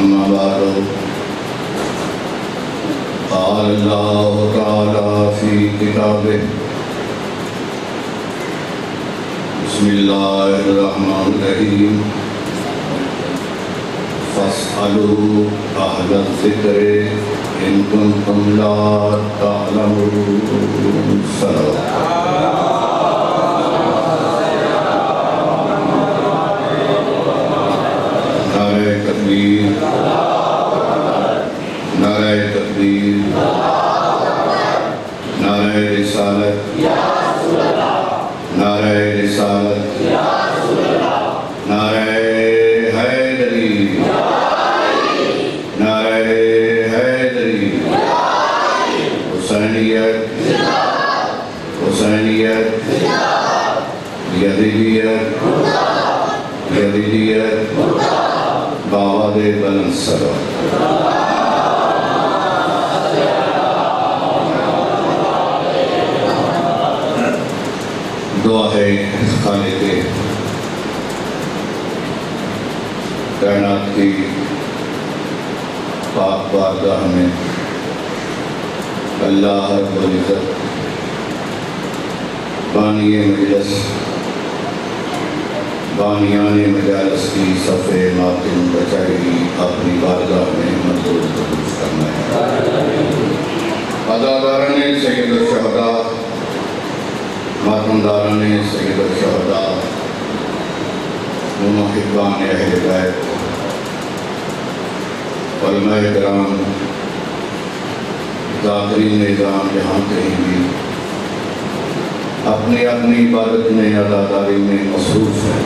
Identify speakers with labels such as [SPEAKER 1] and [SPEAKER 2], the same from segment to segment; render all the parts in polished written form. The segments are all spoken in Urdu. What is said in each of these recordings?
[SPEAKER 1] أما بعد قال الله تعالى في كتابه بسم الله الرحمن الرحيم فاسألوا أهل الذكر إن كنتم لا تعلمون. نعرہ تکبیر، نعرہ تکبیر، نعرہ رسالت، نعرہ رسالت، نعرہ حیدری، نعرہ حیدری، حسینیت، حسینیت، یزیدیت، یزیدیت، بآواز بلند صلوات. دعا ہے خالق کائنات کی پاک بارگاہ میں اللہ رب العزت بانی مجلس، بانیان مجالس کی صف ماتم بچائی اپنی بارگاہ میں منظور قبول فرمائے. عزاداران سید الشہداء، ماتمداران سید الشہداء، محبان اہل بیت، علماء کرام، ذاکرین نظام جہاں کہیں بھی اپنی اپنی عبادت میں عزاداری میں مصروف ہیں،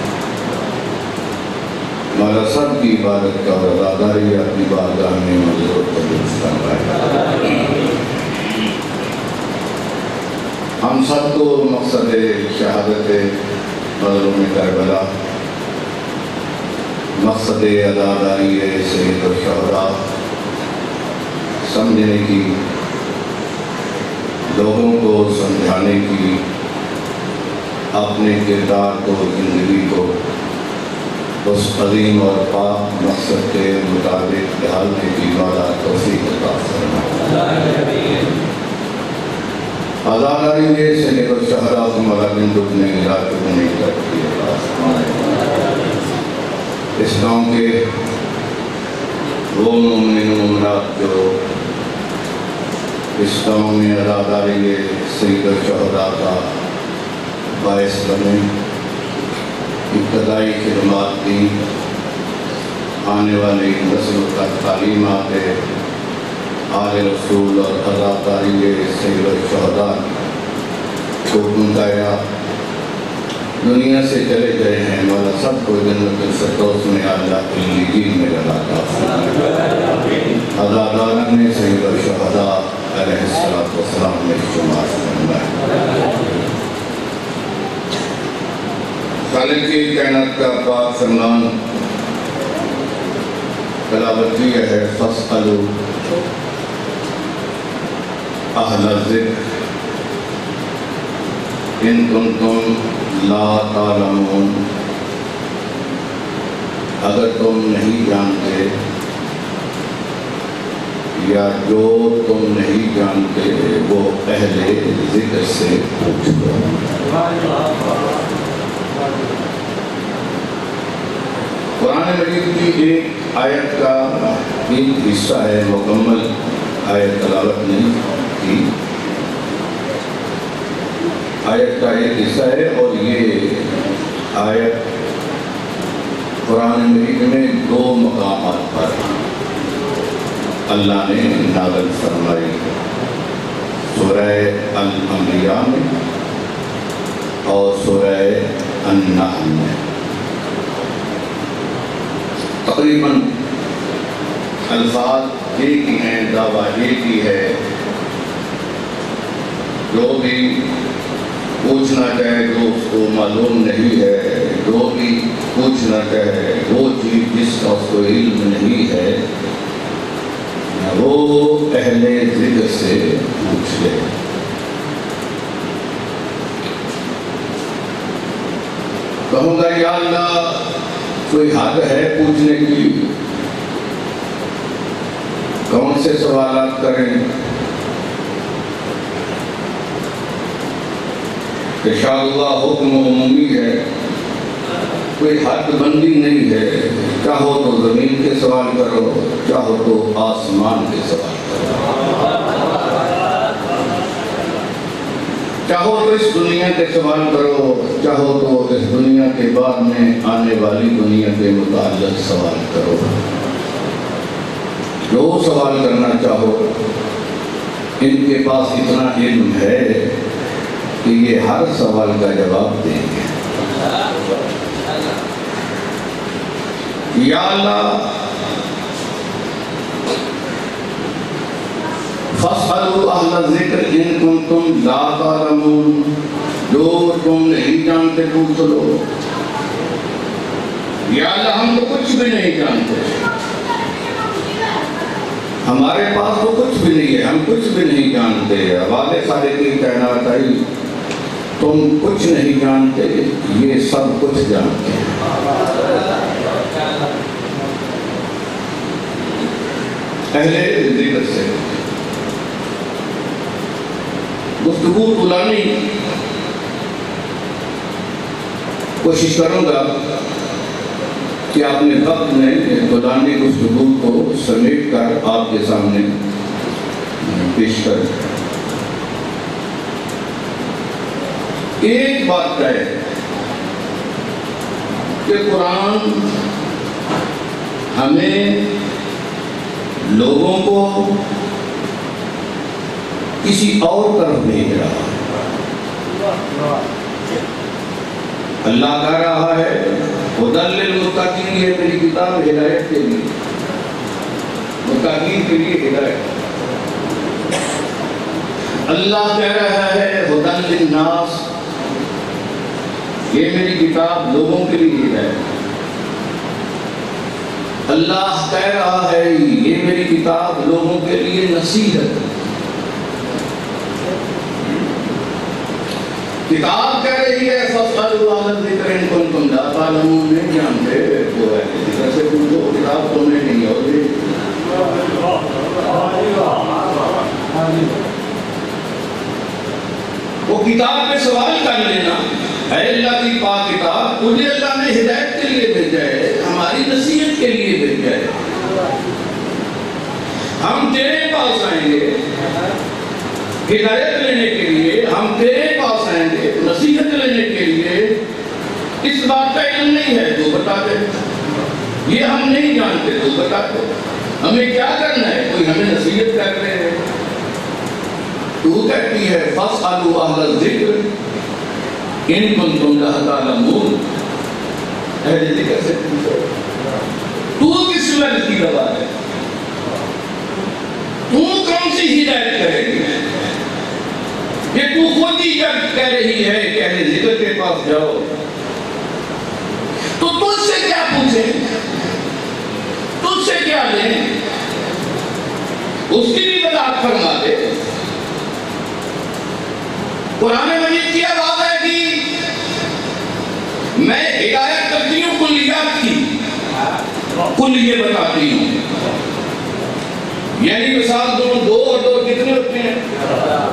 [SPEAKER 1] مولا سب کی عبادت کا اور عزاداری اپنی بارگاہ میں منظور قبول فرمائے. ہم سب کو مقصد شہادت مظلوم کربلا، مقصد عزاداری سید الشہداء سمجھنے کی، لوگوں کو سمجھانے کی، اپنے کردار کو، زندگی کو اس عظیم اور پاک مقصد کے مطابق ڈھالنے کی مولا توفیق عطا فرمائے. عزاداری سید الشہداء کو مولا بن دبنے علاقے کو نہیں کرتی عطا فرمائے. اس گاؤں کے وہ مومن مومنات جو اس گاؤں میں عزاداری سید الشہداء کا باعث بنے، ابتدائی خدمات دی، آنے والی نسل تک تعلیمات آل رسول اور عزاداری سید الشہداء کو پہنچایا، دنیا سے چلے گئے ہیں. مولا سب کو جنت الفردوس میں اعلیٰ علیین میں جگہ عطا فرمائے. عزاداران سید الشہداء علیہ السلام میں شمار فرمائے. خالق کی کائنات کا پاک فرمان تلاوت کی ہے فاسألوا اہل الذکر ان کنتم لا تعلمون. اگر تم نہیں جانتے یا جو تم نہیں جانتے وہ اہل ذکر سے پوچھ لو. قرآن مجید کی ایک آیت کا ایک حصہ ہے، مکمل آیت تلاوت نہیں کی، آیت کا ایک حصہ ہے. اور یہ آیت قرآن مجید میں دو مقامات پر اللہ نے نازل فرمائی، سورہ الانبیاء میں اور سورہ النحل میں. تقریباً الفاظ ایک ہی ہیں، دعویٰ ایک ہی ہے. جو بھی پوچھنا چاہے جو اس کو معلوم نہیں ہے، جو بھی پوچھنا چاہے وہ چیز جس کا اس کو علم نہیں ہے، وہ اہل ذکر سے پوچھ لے. کہوں گا یا اللہ کوئی حد ہے پوچھنے کی؟ سے سوالات کریں کہ شاء اللہ حکم عمومی ہے، کوئی حد بندی نہیں ہے، چاہو تو زمین کے سوال کرو، چاہو تو آسمان کے سوال کرو، چاہو تو اس دنیا کے سوال کرو، چاہو تو اس دنیا کے بعد میں آنے والی دنیا کے متعلق سوال کرو، جو سوال کرنا چاہو۔ ان کے پاس اتنا علم ہے کہ یہ ہر سوال کا جواب دیں گے۔ یا اللہ فَاسْأَلُوا أَهْلَ الذِّكْرِ إِن كُنتُمْ لَا تَعْلَمُونَ، جو تم نہیں جانتے پوچھ لو۔ یا اللہ ہم تو کچھ بھی نہیں جانتے، ہمارے پاس تو کچھ بھی نہیں ہے، ہم کچھ بھی نہیں جانتے۔ حوالے سارے کی کائنات آئی، تم کچھ نہیں جانتے، یہ سب کچھ جانتے ہیں۔ اہل ذکر سے گفتگو طولانی کوشش کروں گا کہ اپنے وقت میں طولانی گفتگو کو سمیٹ کر آپ کے سامنے پیش کریں۔ ایک بات ہے کہ قرآن ہمیں لوگوں کو کسی اور طرف بھیج رہا ہے۔ اللہ کہہ رہا ہے ہدی للمتقین، یہ میری کتاب ہدایت کے لیے، متقین کے لیے ہدایت۔ اللہ کہہ رہا ہے ہدی للناس، یہ میری کتاب لوگوں کے لیے ہدایت۔ اللہ کہہ رہا ہے یہ میری کتاب لوگوں کے لیے نصیحت۔ کتاب کہہ رہی ہے فَاسْأَلُوا أَهْلَ الذِّكْرِ إِن كُنتُمْ لَا تَعْلَمُونَ، نہیں جانتے تو اہل ذکر سے پوچھو، کتاب تمہیں نہیں ہوتی۔ وہ کتاب پہ سوال کر لینا، اے اللہ کی پاک کتاب، تجھے اللہ نے ہدایت کے لیے بھیجا ہے، ہماری نصیحت کے لیے بھیجا ہے۔ ہم تیرے پاس آئیں گے ہدایت لینے کے لیے، ہم تیرے پاس آئیں گے نصیحت لینے کے لیے۔ اس بات کا علم نہیں ہے تو بتا دے، یہ ہم نہیں جانتے تو بتا دے، ہمیں کیا کرنا ہے، کوئی ہمیں نصیحت کر رہے ہیں۔ تو کہتی ہے فَاسْأَلُوا أَهْلَ الذِّكْرِ إِن كُنتُمْ لَا تَعْلَمُونَ، اہل ذکر سے پوچھو۔ تو کس لفظ کی گواہ ہے، تو کون سی ہدایت کرے گی؟ یہ تو خود ہی جب کہہ رہی ہے کہ اہل ذکر کے پاس جاؤ، تو تجھ سے کیا پوچھیں، تجھ سے کیا لیں؟ اس کی بھی وضاحت فرما دے۔ قرآن مجید کی آواز ہے کہ میں ہدایت کرتی ہوں کلیات کی، کلیے بتاتی ہوں۔ یعنی مثال دو اور دو کتنے ہوتے ہیں،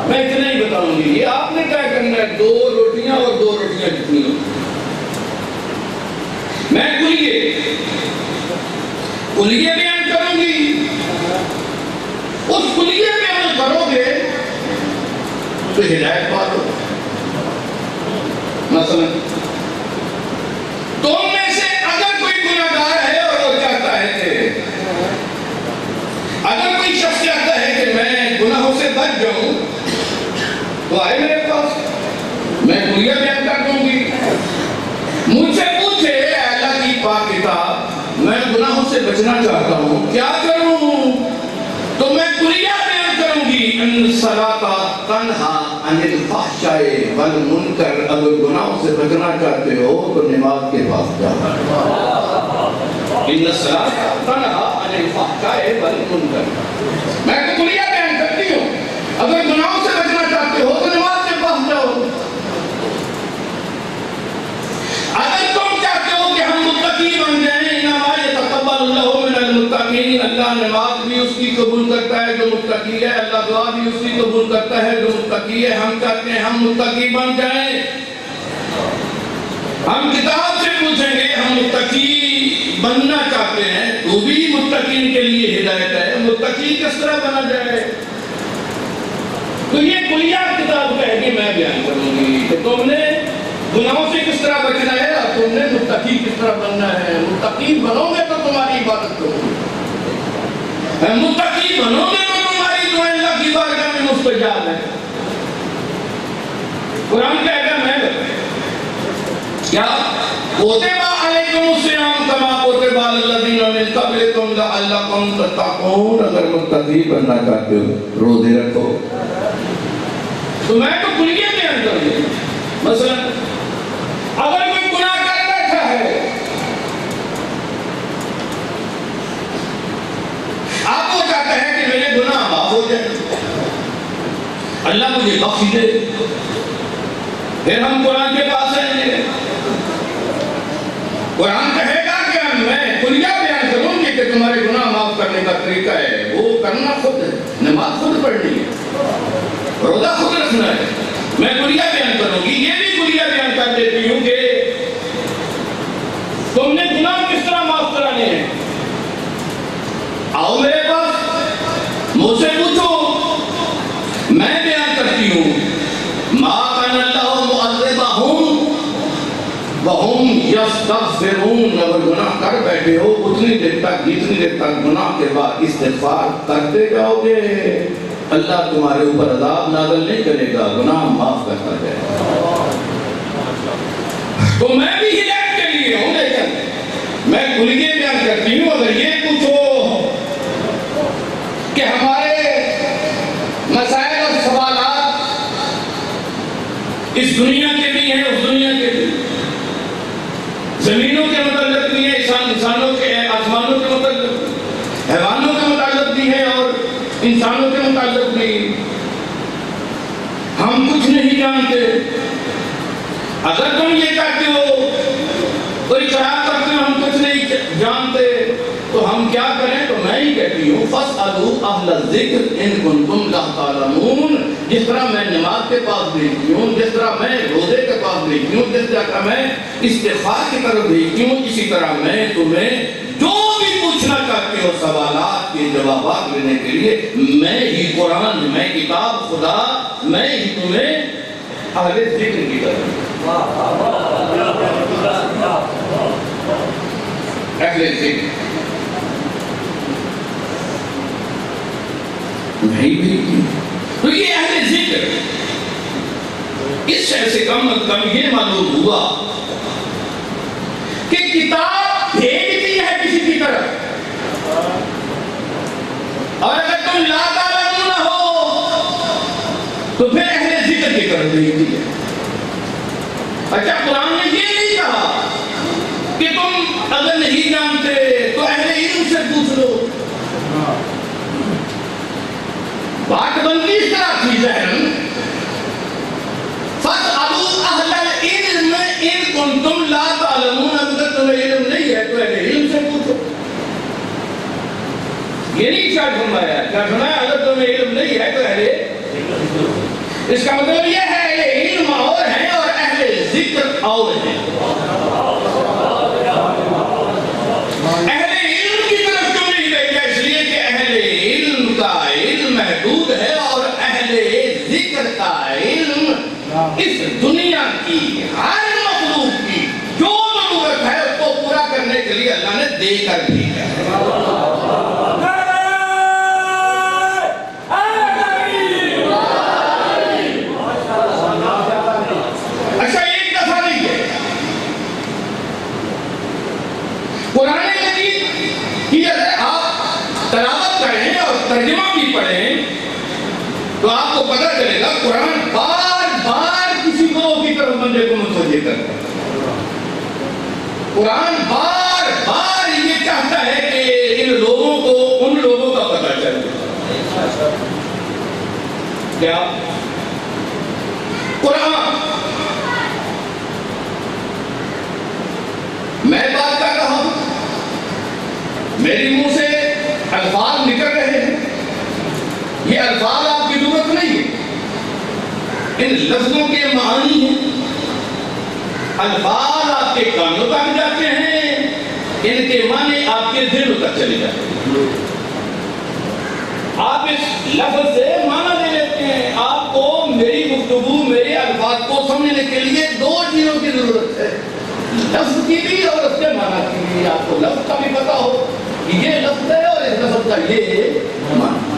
[SPEAKER 1] میں اتنے ہی بتاؤں گی، یہ آپ نے کیا کرنا ہے، 2 روٹیاں اور 2 روٹیاں کتنی ہوتی ہیں۔ میں کلیے بیان کروں گی، اس کلیے بیان کرو گے تو ہدایت پالو۔ مثلا تم میں سے اگر کوئی گناہگار ہے اور وہ چاہتا ہے کہ اگر کوئی شخص چاہتا ہے کہ میں گناہوں سے بچ جاؤں تو آئے میرے پاس، میں کلیہ بیان کر دوں گی۔ مجھ سے پوچھے اے اللہ کی پاک کتاب، میں گناہوں سے بچنا چاہتا ہوں، کیا کروں؟ تو میں کلیہ بیان کروں گی، ان الصلاۃ تنہا عن الفحشاء والمنکر، اگر گناہوں سے بچنا چاہتے ہو تو نماز کے پاس جاؤ۔ ان الصلاۃ تنہا عن الفحشاء والمنکر، میں تو کلیہ بیان کرتی ہوں، اگر گناہوں سے بچنا چاہتے ہو تو نماز کے پاس جاؤ۔ اگر تم چاہتے ہو کہ ہم متقی بن جائیں، انما یتقبل اللہ من المتقین، المتقین، اللہ نماز بھی اس کی قبول کرتا ہے جو متقی ہے، اللہ دعا بھی اس کی قبول کرتا ہے جو متقی ہے۔ ہم چاہتے ہیں ہم متقی بن جائیں۔ ہم کتاب سے پوچھیں گے ہم متقی بننا چاہتے ہیں، تو بھی متقین کے لیے ہدایت ہے، متقی کس طرح بنا جائے؟ تو یہ کلیات کتاب کہے گی، میں بیان کروں گی کہ تم نے گناہوں سے کس طرح بچنا ہے اور تم نے متقی کس طرح بننا ہے۔ متقی بنو گے تو تمہاری عبادت کرو گے، متقی بنو گے تو تمہاری دعائیں اللہ کی بارگاہ میں مستجاب ہے۔ قرآن کہے گا میں کیا کتب علیکم الصیام کما کتب علی الذین من قبلکم لعلکم تتقون۔ اگر متقی بننا چاہتے ہو روزے رکھو۔ تو میں تو کلیہ بیان کر دوں، مثلا اگر کوئی گناہ کر بیٹھا ہے، آپ کو چاہتا ہے کہ میرے گناہ معاف ہو جائیں، اللہ مجھے بخش دے، پھر ہم قرآن کے پاس آئیں گے۔ قرآن کہے گا کہ میں کلیہ بیان کروں گی کہ تمہارے گناہ معاف کرنے کا طریقہ ہے، وہ کرنا خود ہے، نماز خود پڑھنی ہے، روزہ خود رکھنا ہے، میں کلیہ بیان کروں گی۔ یہ بھی کلیہ بیان کر دیتی ہوں کہ تم نے گناہ کس طرح معاف کرانے ہیں، آؤ میرے پاس، مجھ سے پوچھو، میں بیان کرتی ہوں۔ ما کان اللہ معذبہم وہم یستغفرون۔ اگر گناہ کر بیٹھے ہو اتنی دیر تک جتنی دیر تک گناہ کے بعد استغفار کرتے جاؤ گے، اللہ تمہارے اوپر عذاب نازل نہیں کرے گا، گناہ معاف کرتا جائے گا۔ تو میں بھی ہدایت کے لیے ہوں، لیکن میں کلیہ بیان کرتی ہوں۔ اگر یہ پوچھو کہ ہمارے مسائل اور سوالات اس دنیا کے بھی ہیں اس دنیا کے بھی، زمینوں کے متعلق بھی ہیں، انسانوں کے آسمانوں کے متعلق، حیوانوں کے متعلق بھی ہیں اور انسانوں کے متعلق بھی، ہم کچھ نہیں جانتے۔ اگر تم یہ کہتے ہو کوئی اقرار کرتے ہو ہم کچھ نہیں جانتے تو ہم کیا کریں؟ تو میں ہی کہتی ہوں فَاسْأَلُوا أَهْلَ الذِّكْرِ إِن كُنتُمْ لَا تَعْلَمُونَ۔ جس طرح میں نماز کے پاس بھیجتی ہوں، جس طرح میں روزے کے پاس بھیجتی ہوں، جس طرح میں استغفار کی طرف بھیجتی ہوں، اسی طرح میں تمہیں جو بھی پوچھنا چاہتے ہو سوالات کے جوابات لینے کے لیے، میں ہی قرآن، میں کتاب خدا، میں ہی تمہیں اہل ذکر کی طرف اہل ذکر نہیں بھیجتی۔ تو یہ اہل ذکر، اس شے سے کم از کم یہ معلوم ہوا کہ کتاب بھیجتی ہے کسی کی طرف، اور اگر تم لا تعلمون ہو تو پھر اہل ذکر کی طرف بھیجتی ہے۔ اچھا قرآن نے یہ نہیں کہا کہ تم اگر نہیں جانتے تو اہل علم سے پوچھ لو، بات بنتی اس طرح تھی ذہن فَاسْأَلُوا أَهْلَ الْعِلْمِ إِن كُنتُمْ لَا تَعْلَمُونَ۔ اگر تمہیں علم نہیں ہے تو اہل علم سے پوچھو۔ یہ نہیں کیا فرمایا، کیا فرمایا اگر تمہیں علم نہیں ہے تو اہل، اس کا مطلب یہ ہے اہل علم اور ہیں اور اہل ذکر اور ہیں۔ اہل علم کی طرف کیوں نہیں بھیجا؟ اس لیے کہ اہل علم کا علم محدود ہے اور اہل ذکر کا علم اس دنیا کی ہر مخلوق کی جو ضرورت ہے اس کو پورا کرنے کے لیے اللہ نے دے کر بھیجا ہے۔ اچھا ایک دفعہ نہیں ہے، قرآن مجید کی اگر آپ تلاوت کریں اور ترجمہ بھی پڑھیں تو آپ کو پتہ چلے گا قرآن بار بار کسی گروہ کی طرف بندے کو متوجہ کرتا ہے۔ قرآن بار بار یہ چاہتا ہے کہ ان لوگوں کو ان لوگوں کا پتہ چلے۔ کیا قرآن میں بات کر رہا ہوں، میری منہ سے الفاظ نکل رہے ہیں، یہ الفاظ آپ کی ضرورت نہیں ہے، ان لفظوں کے معانی ہیں، الفاظ آپ کے کانوں تک جاتے ہیں، ان کے معنی آپ کے دل تک چلے جاتے ہیں۔ آپ اس لفظ سے معنی لے لیتے ہیں۔ آپ کو میری گفتگو، میرے الفاظ کو سمجھنے کے لیے دو چیزوں کی ضرورت ہے، لفظ کی بھی اور اس کے معنی کی بھی۔ آپ کو لفظ کا بھی پتا ہو کہ یہ لفظ ہے اور اس لفظ کا یہ معنی۔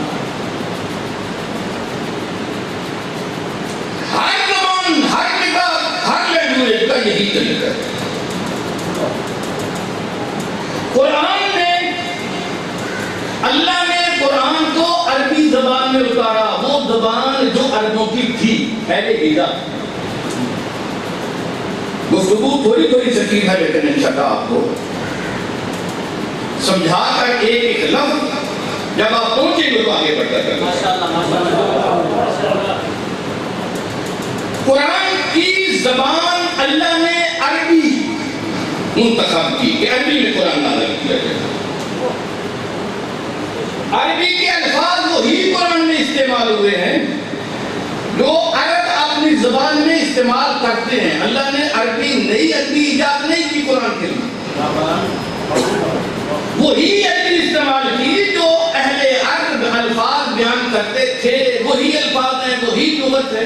[SPEAKER 1] ہر زبان، ہر کتاب، ہر لینگویج کا یہی طریقہ ہے۔ قرآن میں اللہ نے قرآن کو عربی زبان میں اتارا، وہ زبان جو عربوں کی تھی پہلے ایجاد۔ گفتگو تھوڑی تھوڑی سکیت ہے لیکن انشاءاللہ آپ کو سمجھا کر ایک ایک لفظ جب آپ پہنچیں گے تو آگے بڑھتا کریں۔ قرآن کی زبان اللہ نے عربی منتخب کی کہ عربی میں قرآن نازل کیا جائے۔ عربی کے الفاظ وہی قرآن میں استعمال ہوئے ہیں جو عرب اپنی زبان میں استعمال کرتے ہیں۔ اللہ نے عربی نئی عربی ایجاد نہیں کی قرآن کے لیے، وہی عربی استعمال کی جو اہل عرب الفاظ بیان کرتے تھے، وہی الفاظ ہیں، وہی لغت ہے،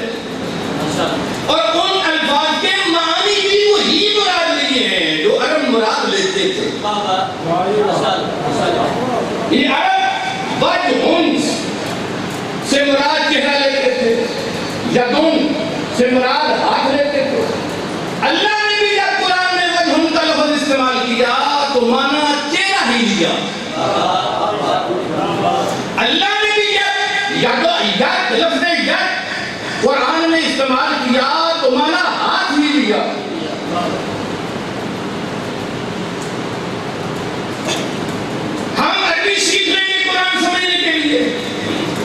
[SPEAKER 1] اور ان الفاظ کے معنی بھی وہی مراد لیے ہیں جو عرب مراد لیتے تھے۔ یہ عرب وجہن سے مراد چہرہ لیتے تھے، یدن سے مراد ہاتھ لیتے تھے۔ اللہ نے بھی جب قرآن میں وجہن کا لفظ استعمال کیا تو معنی چہرہ ہی لیا۔ اللہ نے بھی جب لفظ ید قرآن میں استعمال کیا تو معنی ہاتھ ہی لیا۔ ہم عربی سیکھ لیں گے قرآن سمجھنے کے لیے،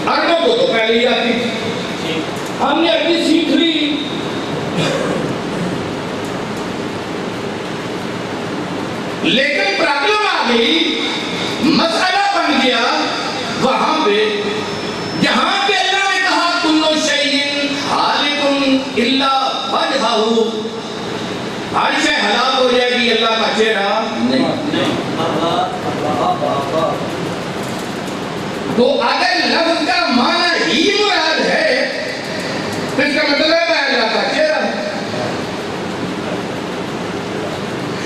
[SPEAKER 1] عربوں کو تو پہلے ہی آتی تھی، ہم نے عربی سیکھ لی، لیکن پرابلم آ گئی، مسئلہ بن گیا وہاں پہ جہاں پہ اللہ نے کہا کلو شیء خالق الا وجہہ، ہر شے ہلاک ہو جائے گی اللہ کا چہرہ نہیں۔ تو اگر لفظ کا معنی ہی مراد ہے تو اس کا مطلب ہے اللہ کا چہرہ ہے۔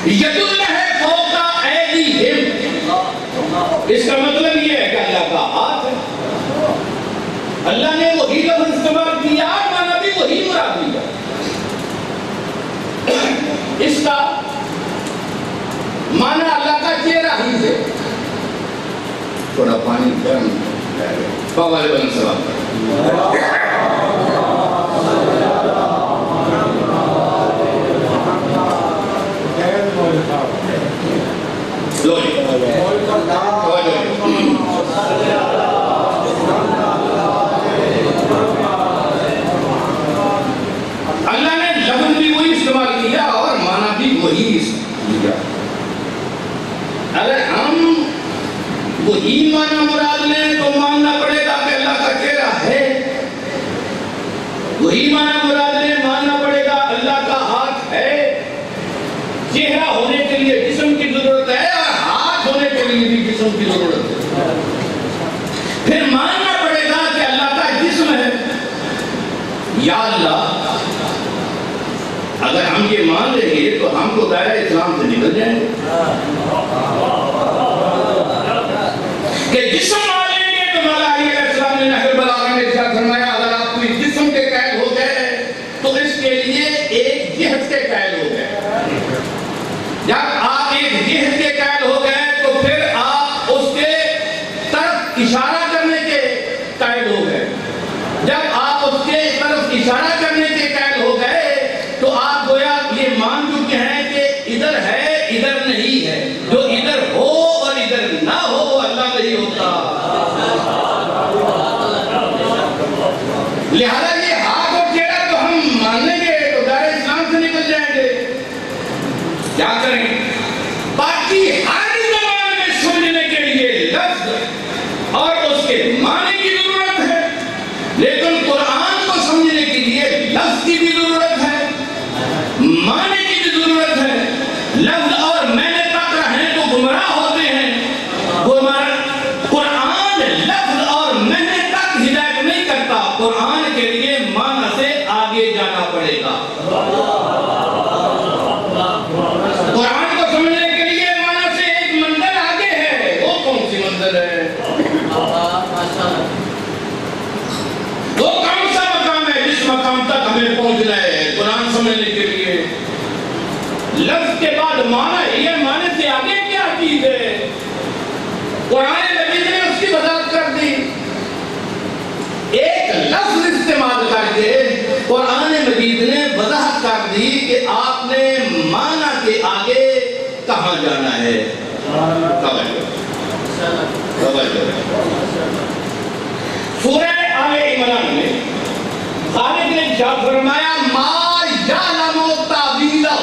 [SPEAKER 1] ید اللہ فوق ایدیہم، اس کا مطلب یہ ہے کہ اللہ کا ہاتھ ہے۔ اللہ نے وہی لفظ استعمال کیا، معنی بھی وہی مراد لیا۔ اس کا معنی اللہ کا چہرہ ہی ہے۔ تھوڑا پانی گرم پاوالے بن سلام اللہ نے لفظ بھی وہی استعمال کیا اور معنی بھی وہی لیا۔ اگر ہم وہی معنی مراد لیں تو ماننا پڑے گا کہ اللہ کا چہرہ ہے، وہی معنی مراد لیں ماننا پڑے گا اللہ کا ہاتھ ہے۔ چہرہ ہونے کے لیے جسم کی ضرورت ہے اور ہاتھ ہونے کے لیے بھی جسم کی ضرورت ہے۔ پھر ماننا پڑے گا کہ اللہ کا جسم ہے۔ یا اللہ، اگر ہم یہ مان لیں گے تو ہم کو دائرہ اسلام سے نکل جائیں گے کہ جسم مان لیں گے تو مولا علی علیہ السلام نے نہج البلاغہ میں ارشاد فرمایا اگر آپ کوئی جسم کے قید ہو گئے تو اس کے لیے ایک جہت کے قید ہو گئے۔ جب آپ ایک جہت کے قید ہو گئے تو پھر آپ اس کے طرف اشارہ کرنے کے قید ہو گئے۔ جب آپ اس کے طرف اشارہ کرنے کے قید ہو گئے تو آپ گویا یہ مان چکے ہیں کہ ادھر ہے ادھر نہیں ہے، جو ادھر ہو اور ادھر نہ ہو وہ اللہ نہیں ہوتا۔ لہذا یہ ہاتھ اور چہرہ تو ہم مان لیں گے تو دائرہ اسلام سے نکل جائیں گے۔ کیا کریں؟ باقی ہر زبان میں سمجھنے کے لیے لفظ اور اس کے معنی کی ضرورت ہے، لیکن قرآن کو سمجھنے کے لیے لفظ کی بھی ضرورت ہے، معنی کی بھی ضرورت ہے۔ لفظ اور معنی تک رہیں تو گمراہ ہوتے ہیں۔ قرآن لفظ اور معنی تک ہدایت نہیں کرتا، قرآن کے لیے معنی سے آگے جانا پڑے گا۔ قرآن کو سمجھنے کے لیے معنی سے ایک منزل آگے ہے، وہ کون سی منزل ہے؟ وہ کون سا مقام ہے جس مقام تک ہمیں پہنچنا ہے قرآن سمجھنے کے لیے؟ لفظ کے بعد معنی، یہ معنی سے آگے کیا چیز ہے؟ قرآن مجید نے اس کی وضاحت کر دی۔ ایک لفظ استعمال کر کے قرآن مجید نے وضاحت کر دی کہ آپ نے معنی کے آگے کہاں جانا ہے۔ سورہ آل عمران میں خالق نے فرمایا ما یعلم تاویلہ،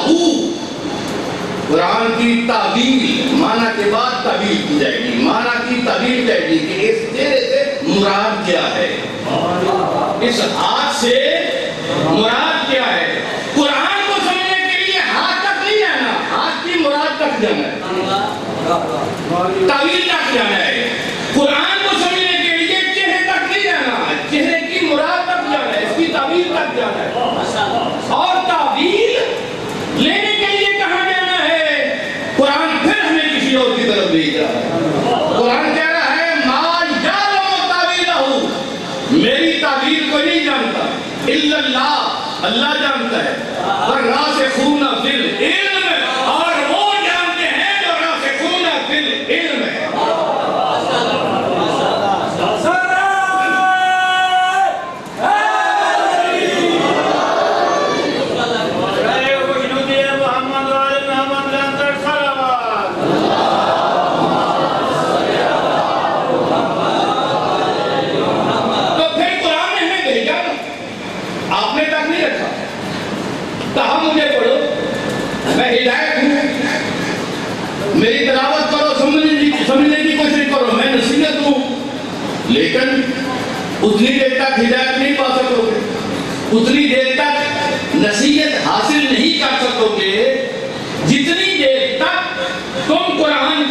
[SPEAKER 1] قرآن کی تعبیر، معنی کے بعد تعبیر کی جائے گی، معنی کی تعبیر جائے گی کہ اس چہرے سے مراد کیا ہے، اس ہاتھ سے مراد کیا ہے۔ قرآن کو سمجھنے کے لیے ہاتھ تک نہیں جانا، ہاتھ کی مراد تک جانا ہے، تعبیر تک جانا ہے۔ قرآن کو سمجھنے کے لیے چہرے تک نہیں جانا، چہرے کی مراد تک جانا ہے، اس کی تعبیر تک جانا ہے۔ اور تعبیر لینے کے لیے کہاں جانا ہے؟ قرآن پھر ہمیں کسی اور کی طرف لے جا رہا ہے۔ قرآن کہہ رہا ہے ما یعلم تاویلہ، میری تعبیر کو نہیں جانتا الا اللہ، اللہ جانتا ہے۔ والراسخون فی العلم، اور وہ جانتے ہیں جو راسخون فی العلم ہے۔ میری تلاوت کرو، سمجھنے کی کوشش کرو، میں نصیحت ہوں، لیکن اتنی دیر تک ہدایت نہیں پا سکو گے، اتنی دیر تک نصیحت حاصل نہیں کر سکو گے جتنی دیر تک تم قرآن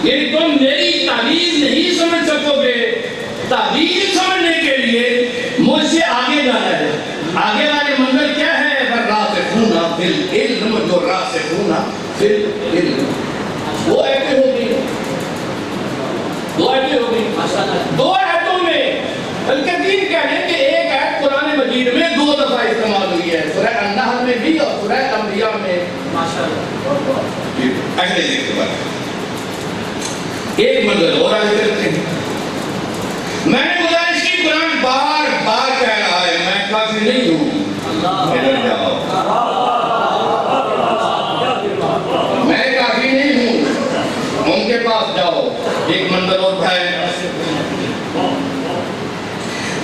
[SPEAKER 1] یعنی تم میری تعبیر نہیں سمجھ سکو گے۔ تعبیر سمجھنے کے لیے مجھ سے آگے جانا ہے۔ آگے والے منزل کیا ہے؟ راسخون فی العلم، جو راسخون فی العلم، دو آیتیں ہو گئی، دو آیتیں ہو گئی۔ دو آیتوں میں بلکہ تین کہہ لیں کہ ایک آیت قرآن مجید میں دو دفعہ استعمال ہوئی ہے، سورہ النحل میں بھی اور سورہ انبیاء میں۔ اگلے دن کے بعد ایک منزل اور آگے کرتے ہیں۔ میں نے گزارش کی، قرآن بار بار کہہ رہا ہے میں کافی نہیں ہوں، ادھر جاؤ، میں کافی نہیں ہوں، ان کے پاس جاؤ۔ ایک منظر اور ہے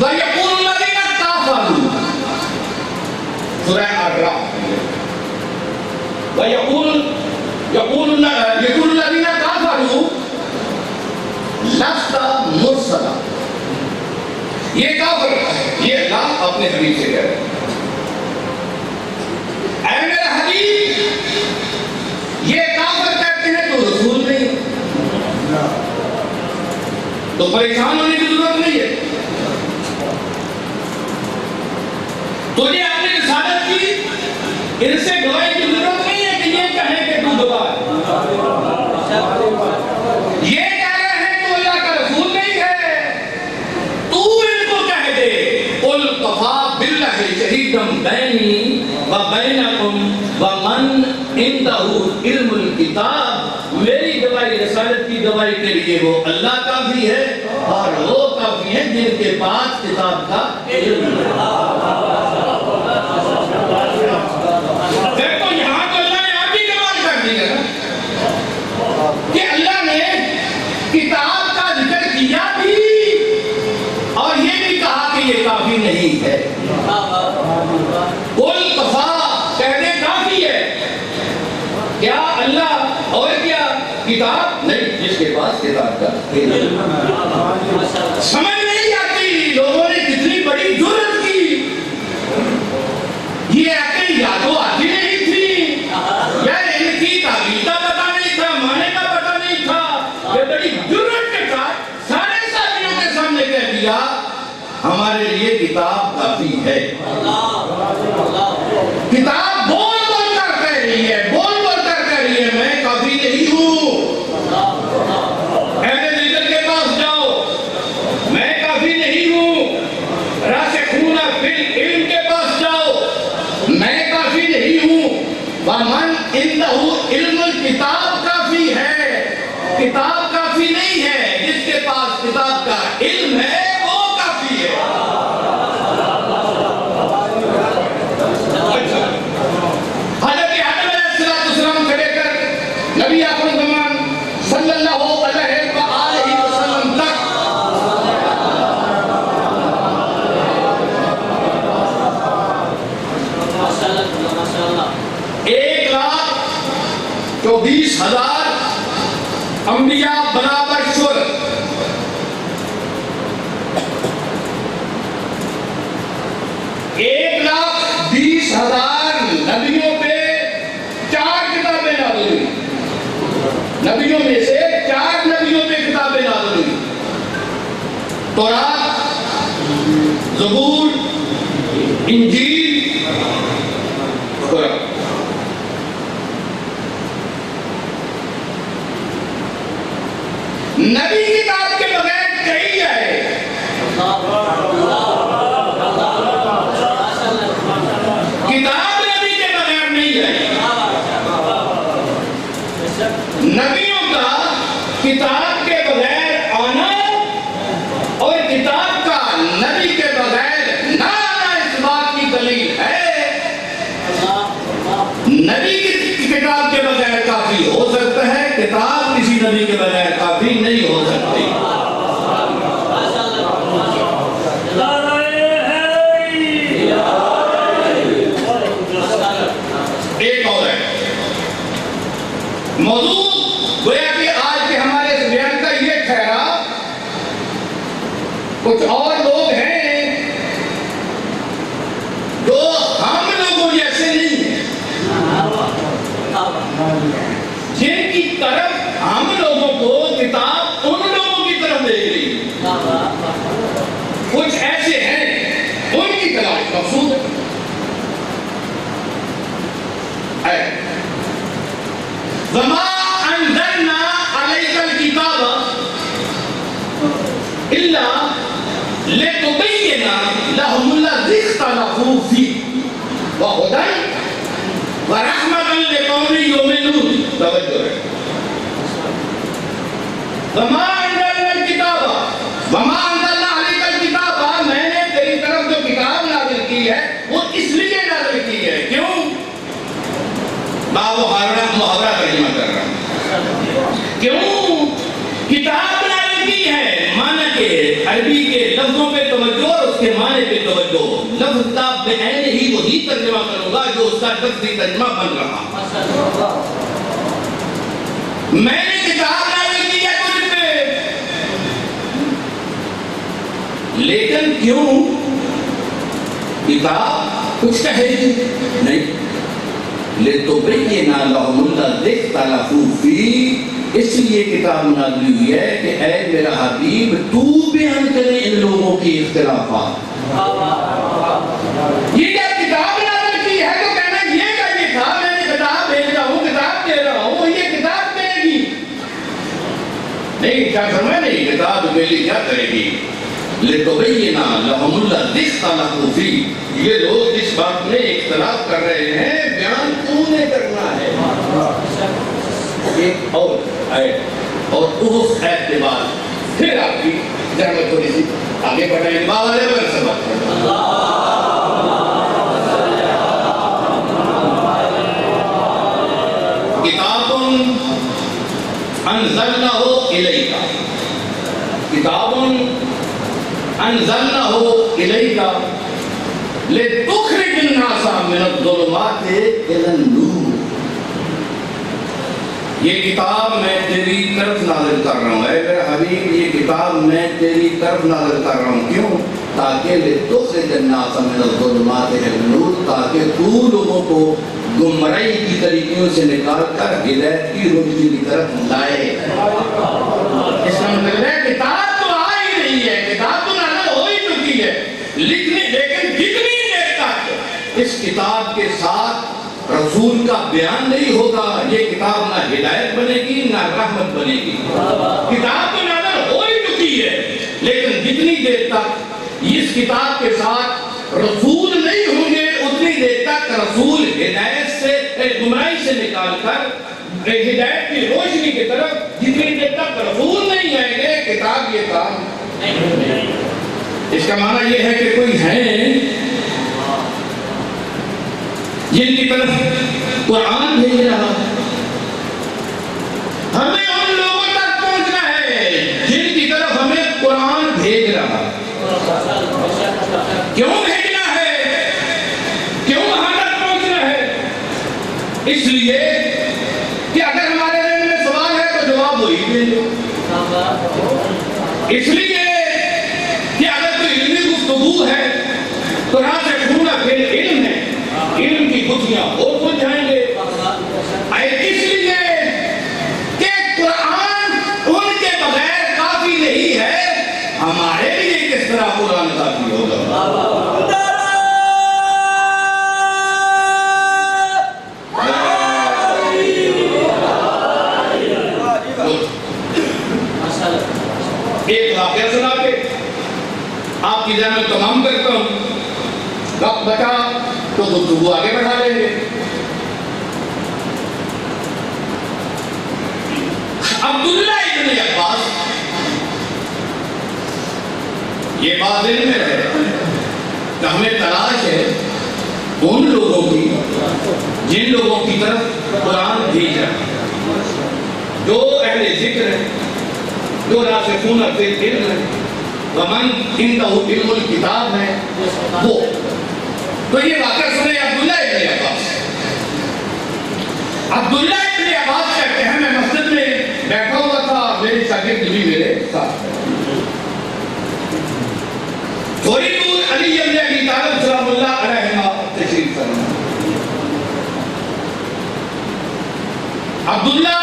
[SPEAKER 1] وَيَقُولُ الَّذِينَ كَفَرُوا، سورہ اعراف، وَيَقُولُ الَّذِينَ كَفَرُوا لَسْتَ مُرْسَلًا، یہ کافر، یہ اللہ اپنے حبیب سے کہہ رہے ہیں اے میرا حبیب، یہ کافر کہتے ہیں تو رسول نہیں، تو پریشان ہونے کی ضرورت نہیں ہے، تجھے اپنی رسالت کی ان سے گواہی کی ضرورت نہیں ہے کہ یہ کہیں کہ تو گواہ ہے۔ یہ کہہ رہے ہیں تو اللہ کا رسول نہیں ہے، تو ان کو کہہ دے قُلْ كَفَىٰ بِاللَّهِ شَهِيدًا بَيْنِي وَبَيْنَكُمْ وَمَنْ عِندَهُ عِلْمُ الْكِتَابِ، میری گواہی، رسالت کی گواہی کے لیے وہ اللہ کافی ہے اور وہ کافی ہیں جن کے پاس کتاب کا علم ہے۔ کہ اللہ نے کتاب کا ذکر کیا بھی اور یہ بھی کہا کہ یہ کافی نہیں ہے۔ قُلْ كَفَىٰ، کہہ دے کافی ہے، کیا اللہ اور کیا کتاب نہیں، جس کے پاس کتاب کا سمجھ نہیں آتی لوگوں نے کتنی بڑی جرات کی. یہ آتے یا تو آتی نہیں تھی یا ان کی تعبیر کا پتہ نہیں تھا, معنی کا پتہ نہیں تھا. یہ بڑی جرات کے ساتھ سارے ساتھیوں کے سامنے کہہ دیا ہمارے لیے کتاب کافی ہے. کتاب بول بول کر کہہ رہی ہے, بول بول کر کہہ رہی ہے میں کافی نہیں ہوں. اہل ذکر کے پاس جاؤ, میں کافی نہیں ہوں. راسخون فی العلم کے پاس جاؤ, میں کافی نہیں ہوں. ومن عنده علم الکتاب کافی ہے. کتاب کافی نہیں ہے, جس کے پاس کتاب کا علم ہے وہ کافی ہے. حضرت آدم علیہ السلام سے لے کر نبی آخر زمان صلی اللہ علیہ وآلہ وسلم تک ایک لاکھ 24,000 انبیاء برابر شر, ایک لاکھ 20,000 نبیوں پہ 4 کتابیں نازل ہوئی. نبیوں میں سے 4 نبیوں پہ کتابیں نازل ہوئی. تورات, زبور, انجیل, قرآن. نبی کتاب کے بغیر کئی ہے. کتاب نبی کے بغیر نہیں ہے. نبیوں کا کتاب کے بغیر آنا اور کتاب کا نبی کے بغیر نہ آنا اس بات کی دلیل ہے نبی کی کتاب کے بغیر کافی ہو سکتا ہے, کتاب کسی نبی کے بغیر کافی نہیں ہو سکتی. ایک اور ہے موضوع, گویا کہ آج کے ہمارے اس بیان کا یہ ٹھہرا کچھ اور لوگ ہیں جو ہم لوگوں جیسے نہیں ہیں, جن کی طرف ہم لوگوں کو کتاب ان لوگوں کی طرف لے گئی. کچھ ایسے ہیں ان کی تلاش مقصود ہے. وما انزلنا عليك الكتاب الا لتبين لهم الذي اختلفوا فيه وهدى ورحمة لقوم يؤمنون. توجہ ہے. وما انزلنا الكتاب, وما انزلنا عليك الكتاب, میں نے تیری طرف جو کتاب نازل کی ہے وہ اس لیے نازل کی ہے. کیوں؟ محاورہ ترجمہ کر رہا ہوں. کیوں کتاب نازل کی ہے؟ معنی کے عربی کے لفظوں پہ توجہ اور اس کے معنی پہ توجہ. لفظ کا بعین ہی وہی ترجمہ کروں گا جو اس کا لفظی ترجمہ بن رہا. میں نے کتاب نازل کی ہے تجھ پہ, لیکن کیوں کتاب کچھ کہے گی نہیں. لِتُبَيِّنَ لَهُمُ الَّذِي اخْتَلَفُوا فِيهِ, اس لیے کتاب نازل ہوئی ہے کہ اے میرا حبیب تو بیان کرے ان لوگوں کی اختلافات. یہ جب کتاب نازل کی ہے تو کہنا یہ تھا میں نے کتاب بھیج رہا ہوں, کتاب دے رہا ہوں, یہ کتاب کرے گی نہیں. کیا سمجھ نہیں, کتاب میری کیا کرے گی. لِتُبَيِّنَ لَهُمُ الَّذِي اخْتَلَفُوا فِيهِ, یہ لوگ اس بات میں اختلاف کر رہے ہیں, بیان تو نے کرنا ہے. ایک اور آیت اور اس آیت کے بعد پھر آپ کی جہاں تھوڑی سی آگے بڑھائیں. بابا علیہ پر سے بات کریں. کتاب انزلنہ الیک, کتاب انزلنہ الیک لِتُخْرِجِ النَّاسَ مِنَ الظُّلُمَاتِ إِلَى النُّورِ. یہ کتاب میں تیری طرف نازل کر رہا ہوں، اے میرے حبیب یہ کتاب میں تیری طرف نازل کر رہا ہوں، کیوں؟ تاکہ لتخرج الناس من الظلمات الى النور، تاکہ تو لوگوں کو گمراہی کی طریقوں سے نکال کر ہدایت کی روشنی کی طرف لائے۔ اس کا مطلب ہے کتاب تو آ ہی رہی ہے، کتاب تو نازل ہو ہی چکی ہے، لیکن جتنی دیر تک اس کتاب کے ساتھ رسول کا بیان نہیں ہوگا، یہ کتاب نہ ہدایت بنے گی نہ رحمت بنے گی۔ کتاب تو نازل ہو ہی چکی ہے، لیکن جتنی دیر تک اس کتاب کے ساتھ رسول نہیں ہوں گے اتنی دیر تک رسول ہدایت سے گمراہی سے نکال کر ہدایت کی روشنی کی طرف، جتنی دیر تک رسول نہیں آئیں گے کتاب یہ کام نہیں۔ اس کا معنی یہ ہے کہ کوئی ہے جن کی طرف قرآن بھیج رہا ہے، ہمیں ان لوگوں تک پہنچنا ہے جن کی طرف ہمیں قرآن بھیج رہا ہے۔ کیوں بھیجنا ہے؟ کیوں وہاں تک پہنچنا ہے؟ اس لیے کہ اگر ہمارے ذہن میں سوال ہے تو جواب وہی بھیجو، اس لیے کہ اگر کوئی علمی گفتگو ہے تو یہاں سے پورا پھر علم ہے، علم کی گتھیاں اور کھل جائیں گے۔ اس لیے کہ قرآن ان کے بغیر کافی نہیں ہے، ہمارے لیے کس طرح قرآن کافی ہوگا؟ ایک واقعہ سنا کے آپ کی ذہن میں تمام کرتا ہوں، وقت بچا تو گفتگو آگے بڑھا لیں گے۔ عبداللہ ابن عباس، یہ بات دل میں رہے کہ ہمیں تلاش ہے ان لوگوں کی جن لوگوں کی طرف قرآن بھیج رہا ہے، جو اہل ذکر ہیں، جو راسخون فی العلم ہیں، ومن عنده علم الکتاب ہے، وہ تو یہ واقعہ سنے عبداللہ ابن عباس۔ عبداللہ ابن عباس کہتے ہیں میں مسجد میں بیٹھا ہوا تھا، میرے شاگرد بھی میرے ساتھ، تھوڑی دور علی ابن ابی طالب سلام اللہ علیہ تشریف فرما۔ عبداللہ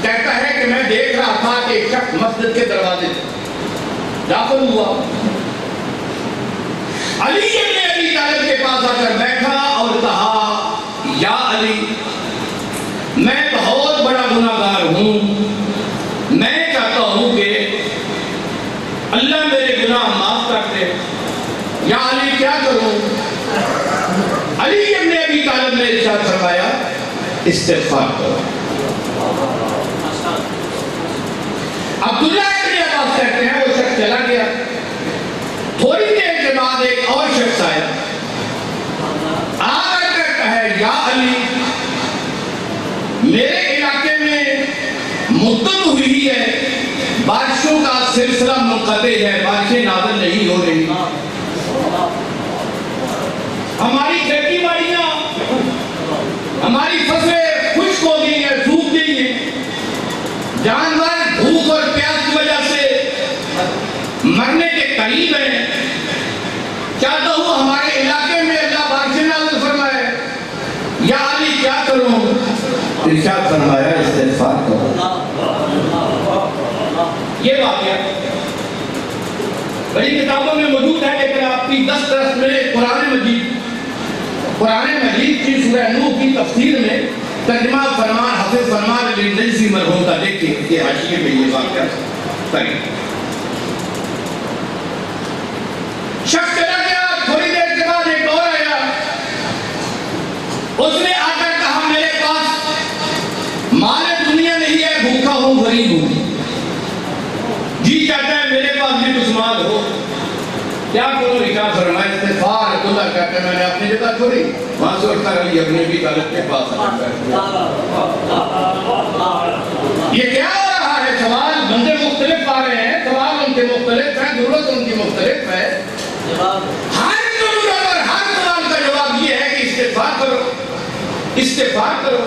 [SPEAKER 1] کہتا ہے کہ میں دیکھ رہا تھا کہ ایک شخص مسجد کے دروازے داخل ہوا، علی ابن ابی طالب کے پاس آ کر بیٹھا اور کہا یا علی میں بہت بڑا گناہگار ہوں، میں چاہتا ہوں کہ اللہ میرے گناہ معاف کر دے، یا علی کیا کروں؟ علی ابن ابی طالب نے ارشاد فرمایا استغفار کرو۔ عبداللہ ابن عباس کہتے ہیں وہ شخص چلا گیا، تھوڑی دیر کے بعد ایک اور شخص آیا، آ کر کہتا ہے یا علی میرے علاقے میں مدت ہوئی ہے، بارشوں کا سلسلہ منقطع ہے، بارشیں نازل نہیں ہو رہی، ہماری کھیتی باڑیاں، ہماری فصلیں خشک ہو گئی ہیں، سوکھ گئی ہیں، جانور بھوک اور پیاس کی وجہ سے مرنے کے قریب ہیں، چاہتا ہوں ہمارے علاقے میں اللہ بارشیں نازل فرمائے، یا علی کیا کروں؟ ارشاد فرمایا استغفار کرو۔ یہ واقعہ بڑی کتابوں میں موجود ہے، لیکن آپ کی دسترس میں قرآن مجید کی سورہ نوح کی تفسیر میں ترجمہ فرمان حافظ فرمان علی نجزی مرحوم کا دیکھیں کہ حاشیے میں یہ واقعہ کریں۔ شخص چلا گیا، تھوڑی دیر کے بعد ایک اور آیا، اس نے آ کر کہا میرے پاس مال دنیا نہیں ہے، بھوکا ہوں، غریب ہوں، جی چاہتا ہے میرے پاس بھی کچھ مال ہو، کیا کروں؟ ارشاد فرمایا استغفار۔ عبداللہ کہتے ہیں میں نے اپنی جگہ چھوڑی، وہاں سے اٹھ کر علی ابن ابی طالب کے پاس آ کر یہ کیا ہو رہا ہے؟ سوال بندے مختلف آ رہے ہیں، سوال ان کے مختلف ہیں، ضرورت ان کی مختلف ہے، ہر ضرورت اور ہر سوال کا جواب یہ ہے کہ استغفار کرو، استغفار کرو۔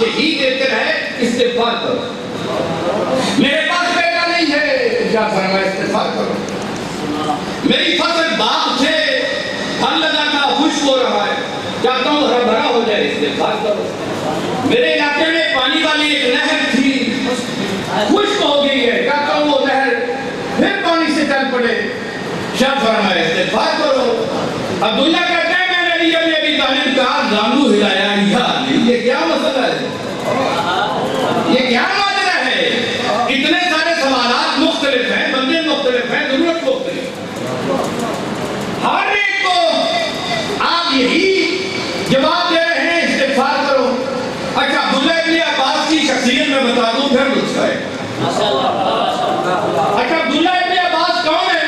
[SPEAKER 1] جواب یہی دیتے رہے استغفار کرو. میرے پاس بیٹا نہیں ہے، کیا فرمایا استغفار کرو. میری فصل باغ سے پھل لگا تھا خشک ہو رہا ہے، چاہتا ہوں ہرا بھرا ہو جائے، استغفار کرو. میرے علاقے میں پانی والی ایک نہر تھی، خشک ہو گئی ہے، چاہتا ہوں وہ نہر پھر پانی سے چل پڑے، کیا فرمایا استغفار کرو. عبداللہ کہتے ہیں میں نے علی ابن ابی طالب کا زانو ہلایا، یہ کیا مسئلہ ہے، یہ کیا ماجرا ہے. اتنے سارے سوالات مختلف ہیں، بندے مختلف ہیں، ضرورت مختلف. ہر ایک کو آپ یہی جواب دے رہے ہیں استغفار کرو. اچھا عبداللہ ابن عباس کی شخصیت میں بتا دوں پھر نسخہ ہے. اچھا عبداللہ ابن عباس کون ہے؟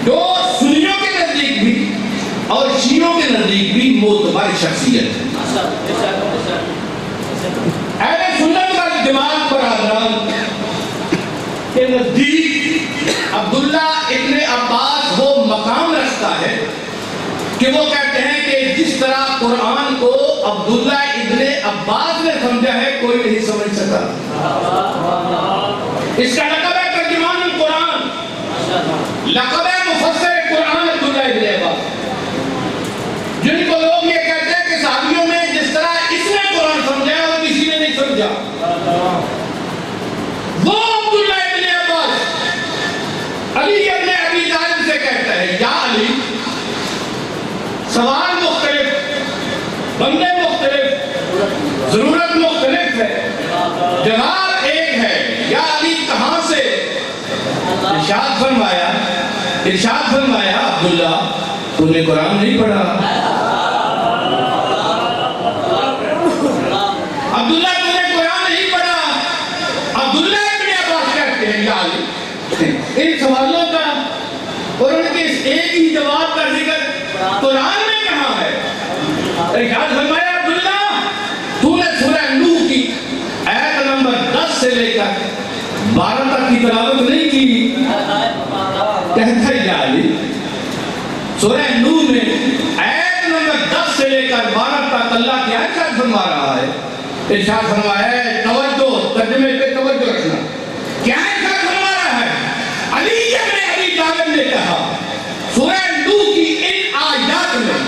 [SPEAKER 1] جو سنیوں کے نزدیک بھی اور شیعوں کے نزدیک بھی معتبر شخصیت ہے. اہل سنت کا دماغ پر حضرات کے نزدیک عبداللہ ابن عباس وہ مقام رکھتا ہے کہ وہ کہتے ہیں کہ جس طرح قرآن کو عبداللہ ابن عباس نے سمجھا ہے کوئی نہیں سمجھ سکا. اس کا لقب ہے ترجمان القرآن، لقب ہے مفسر قرآن عبداللہ ابن عباس. جن کو لوگ یہ کہتے ہیں کہ صحابیوں میں جس طرح اس نے قرآن سمجھا ہے وہ کسی نے نہیں سمجھا، وہ عبداللہ ابن عباس علی ابن ابی طالب سے کہتا ہے یا علی، سوال مختلف، بندے مختلف، ضرورت مختلف ہے، جواب ایک ہے. یا علی کہاں سے؟ ارشاد فرمایا عبداللہ تم نے قرآن نہیں پڑھا. عبداللہ تم نے قرآن نہیں پڑھا. عبداللہ ابن عباس کہتے ہیں یا علی، ان سوالوں کا اور ان کے ایک ہی جواب کا ذکر قرآن میں کہاں ہے؟ ارشاد فرمایا عبداللہ تو نے سورہ نوح کی آیت نمبر 10 سے لے کر 12 تک کی تلاوت نہیں کی. کہتا ہے یا علی سورہ نوح میں آیت نمبر 10 سے لے کر 12 تک اللہ کیا ارشاد فرما رہا ہے. ارشاد فرمایا ہے، توجہ ترجمے پہ توجہ رکھنا، کیا ارشاد فرما رہا ہے؟ علی ابن ابی طالب نے کہا سورہ نوح کی ان آیات میں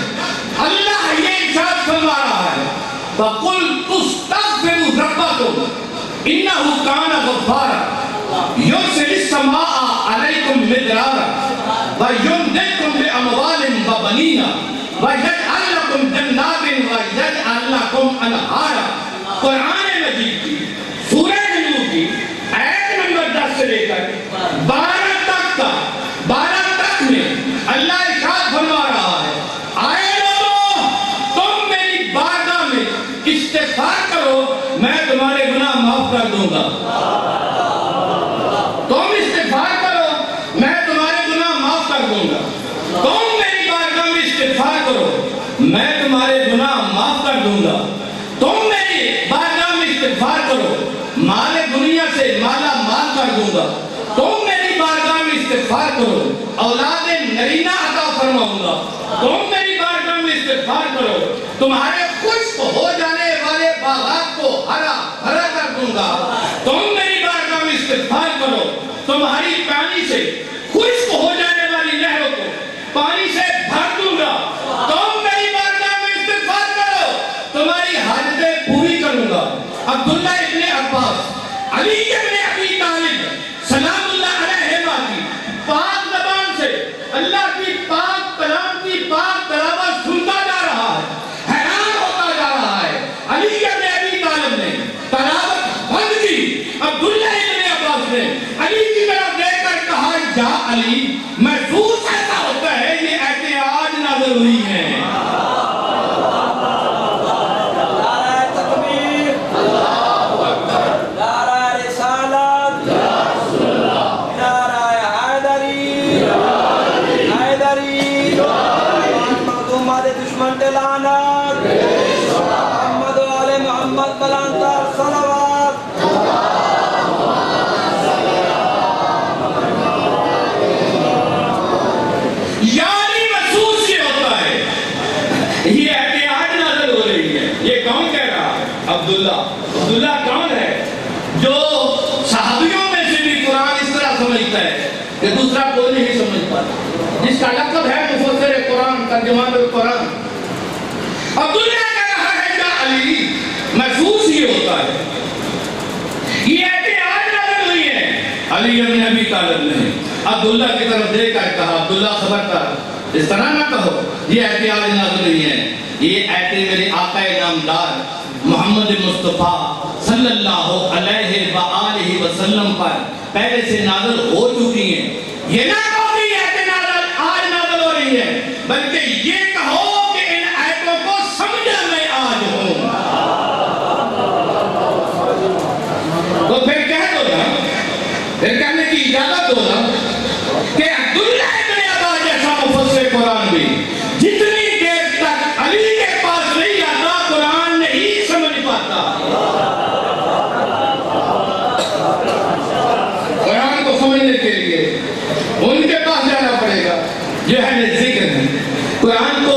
[SPEAKER 1] اللہ یہ ارشاد فرما رہا ہے فَقُلْتُ اسْتَغْفِرُوا رَبَّكُمْ إِنَّهُ كَانَ غَفَّارًا يُرْسِلِ السَّمَاءَ عَلَيْكُمْ مِدْرَارًا وَيُمْدِدْكُمْ بِأَمْوَالٍ وَبَنِينَ وَيَجْعَلْ لَكُمْ جَنَّاتٍ وَيَجْعَلْ لَكُمْ أَنْهَارًا. قرآن مجید کی سورہ نوح کی آیت نمبر 10 سے لے کر 12 تک میں اللہ ارشاد فرما رہا ہے آئے لوگوں تم میری بارگاہ میں استغفار کرو میں تمہارے گناہ معاف کر دوں گا. تم استغفار کرو میں تمہارے گناہ معاف کر دوں گا. تم میری بارگاہ میں استغفار کرو میں تمہارے گناہ معاف کر دوں گا. تم میری بارگاہ میں استغفار کرو مال دنیا سے مالا مال کر دوں گا. تم میری بارگاہ میں استغفار کرو اولاد نرینہ عطا فرماؤں گا. تم میری بارگاہ میں استغفار کرو تمہارے خشک ہو جانے والے باغات کو ہرا بھرا کر دوں گا. تم میری بارگاہ میں استغفار کرو تمہاری پانی سے خشک ہو جانے والی نہروں کو پانی سے بھر دوں گا. تم میری بارگاہ میں استغفار کرو تمہاری حاجتیں پوری کروں گا. عبداللہ ابن عباس علی ابن ابی طالب سلام اللہ علیہ کی پاک زبان سے اللہ کی پاک کلام کی پاک تلاوت سنتا جا رہا ہے، حیران ہوتا جا رہا ہے. علی ابن ابی طالب نے تلاوت بند کی. عبداللہ ابن عباس نے علی کی طرف دیکھ کر کہا یا علی محسوس ایسا ہوتا ہے یہ احتیاج نازل ہوئی ہے. یہ کون کہہ
[SPEAKER 2] عبداللہ کون ہے جو صحابیوں میں سے بھی قرآن اس طرح سمجھتا ہے کہ دوسرا کوئی نہیں سمجھ پاتا، جس کا لقب ہے مفسر قرآن، ترجمان القرآن؟ عبداللہ کہہ رہا ہے کہ علی، محسوس یہ ہوتا ہے یہ احتیاط نازل ہوئی ہے علی ابن ابی طالب نے عبداللہ کی طرف دیکھ کر کہا، عبداللہ خبردار، اس طرح نہ کہو، یہ احتیاط نازل ہوئی ہے، یہ ایتے میرے آقا نامدار محمد مصطفیٰ صلی اللہ علیہ وآلہ وسلم پر پہلے سے نازل ہو چکی ہیں۔ یہ نہ کہو کہ یہ ایتے نازل آج نازل ہو رہی ہے، بلکہ یہ کہو کہ ان آیتوں کو سمجھا میں آج ہوں۔ تو پھر کہہ دو نا، پھر کہنے کی اجازت دو نا کہ عبداللہ ابن عبا جیسا مفسر قرآن بھی جتنی دیر تک علی کے پاس نہیں آتا قرآن نہیں سمجھ پاتا۔ قرآن کو سمجھنے کے لیے ان کے پاس جانا پڑے گا جو اہل ذکر ہے، قرآن کو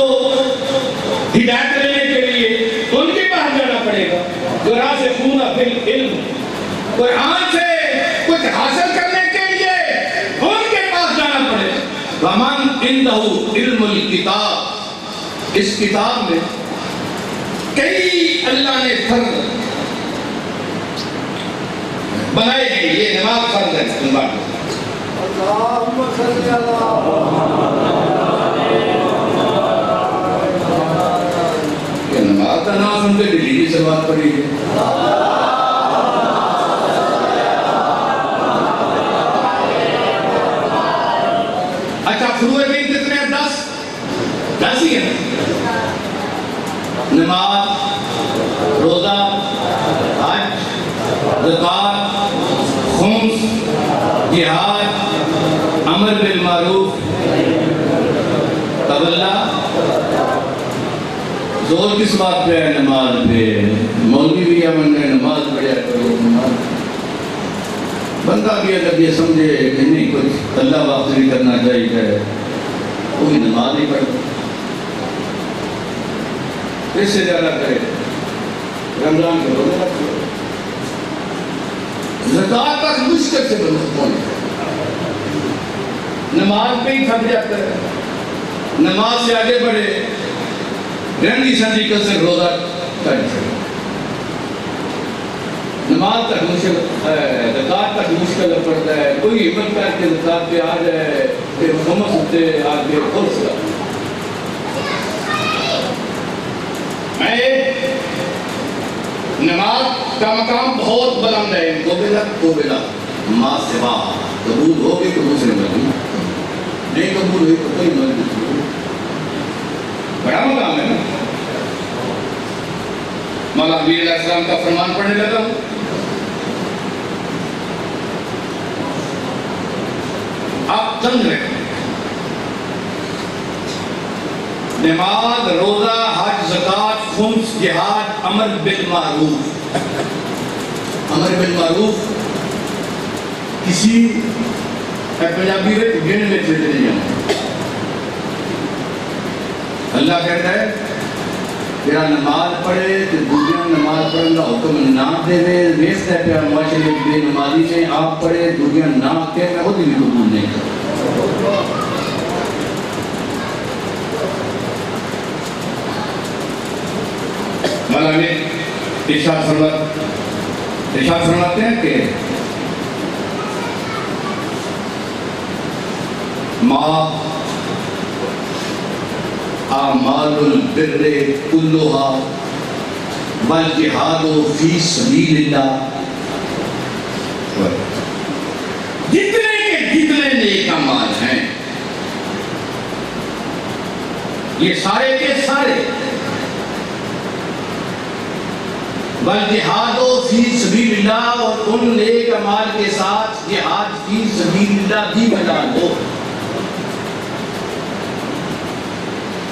[SPEAKER 2] ہدایت لینے کے لیے ان کے پاس جانا پڑے گا جو راسخون فی العلم، قرآن سے کچھ حاصل کرنے کے لیے ان کے پاس جانا پڑے گا۔ وَمَنْ عِنْدَهُ عِلْمُ الْكِتَابِ، اس کتاب میں کئی اللہ نے فرض بنائے ہیں، یہ نماز فرض ہے تم بات
[SPEAKER 3] اللہم صلی اللہ
[SPEAKER 1] یہ نماز کا نام سن کے دلی کی سلوات پڑھی ہے۔ اچھا فروع دین کتنے ہیں؟ 10 ہی ہیں، نماز، روزہ، حج، زکوٰۃ، خمس، جہاد، امر بالمعروف، تولہ۔ زور کس بات پہ ہے؟ نماز پہ۔ مولوی بھی امن نے نماز پڑھا کرو، بندہ بھی اگر یہ سمجھے کہ نہیں کچھ اللہ وقت بھی کرنا چاہیے وہ بھی نماز ہی پڑھے، اس سے زیادہ کرے رمضان کے روزے رکھو، زکوٰۃ تک مشکل سے پہنچے، نماز پہ ہی تھک جاتا ہے، نماز سے آگے بڑھے رنگی سنجی کل سے روزہ کر سکے، نماز تک مشکل، زکوٰۃ تک مشکل پڑتا ہے، کوئی ہمت کر کے زکوٰۃ پہ آ جائے کہ خمس سے آگے اور سکتا۔ نماز کا مقام بہت بلند ہے، قبلہ ما سوا، قبول ہوگی تو دوسرے مرضی، نہیں قبول ہوئی تو کوئی مرضی نہیں، بڑا مقام ہے نا۔ مولا نبی علیہ السلام کا فرمان پڑھنے لگا ہوں، آپ سمجھ رہے ہیں، نماز، روزہ، حج، زکوٰۃ، خمس، جہاد، امر بالمعروف۔ امر بالمعروف کسی پنجابی میں گن میں چلے نہیں جانا۔ اللہ کہتا ہے تیرا نماز پڑھے تو دوسرا نماز پڑھنے کا حکم نہ دے دے، ویسٹ ہے پہ معاشرے بے نمازی میں آپ پڑھے دوسرا نہ کہ میں خود بھی قبول نہیں کرتا۔ مولا نے ارشاد فرماتے ہیں کہ ما اعمال البر كلها والجہاد فی سبیل اللہ، جتنے کے جتنے نیک اعمال ہیں یہ سارے کے سارے، والجہاد فی سبیل اللہ، اور ان نیک اعمال کے ساتھ جہاد فی سبیل اللہ بھی بتا دو،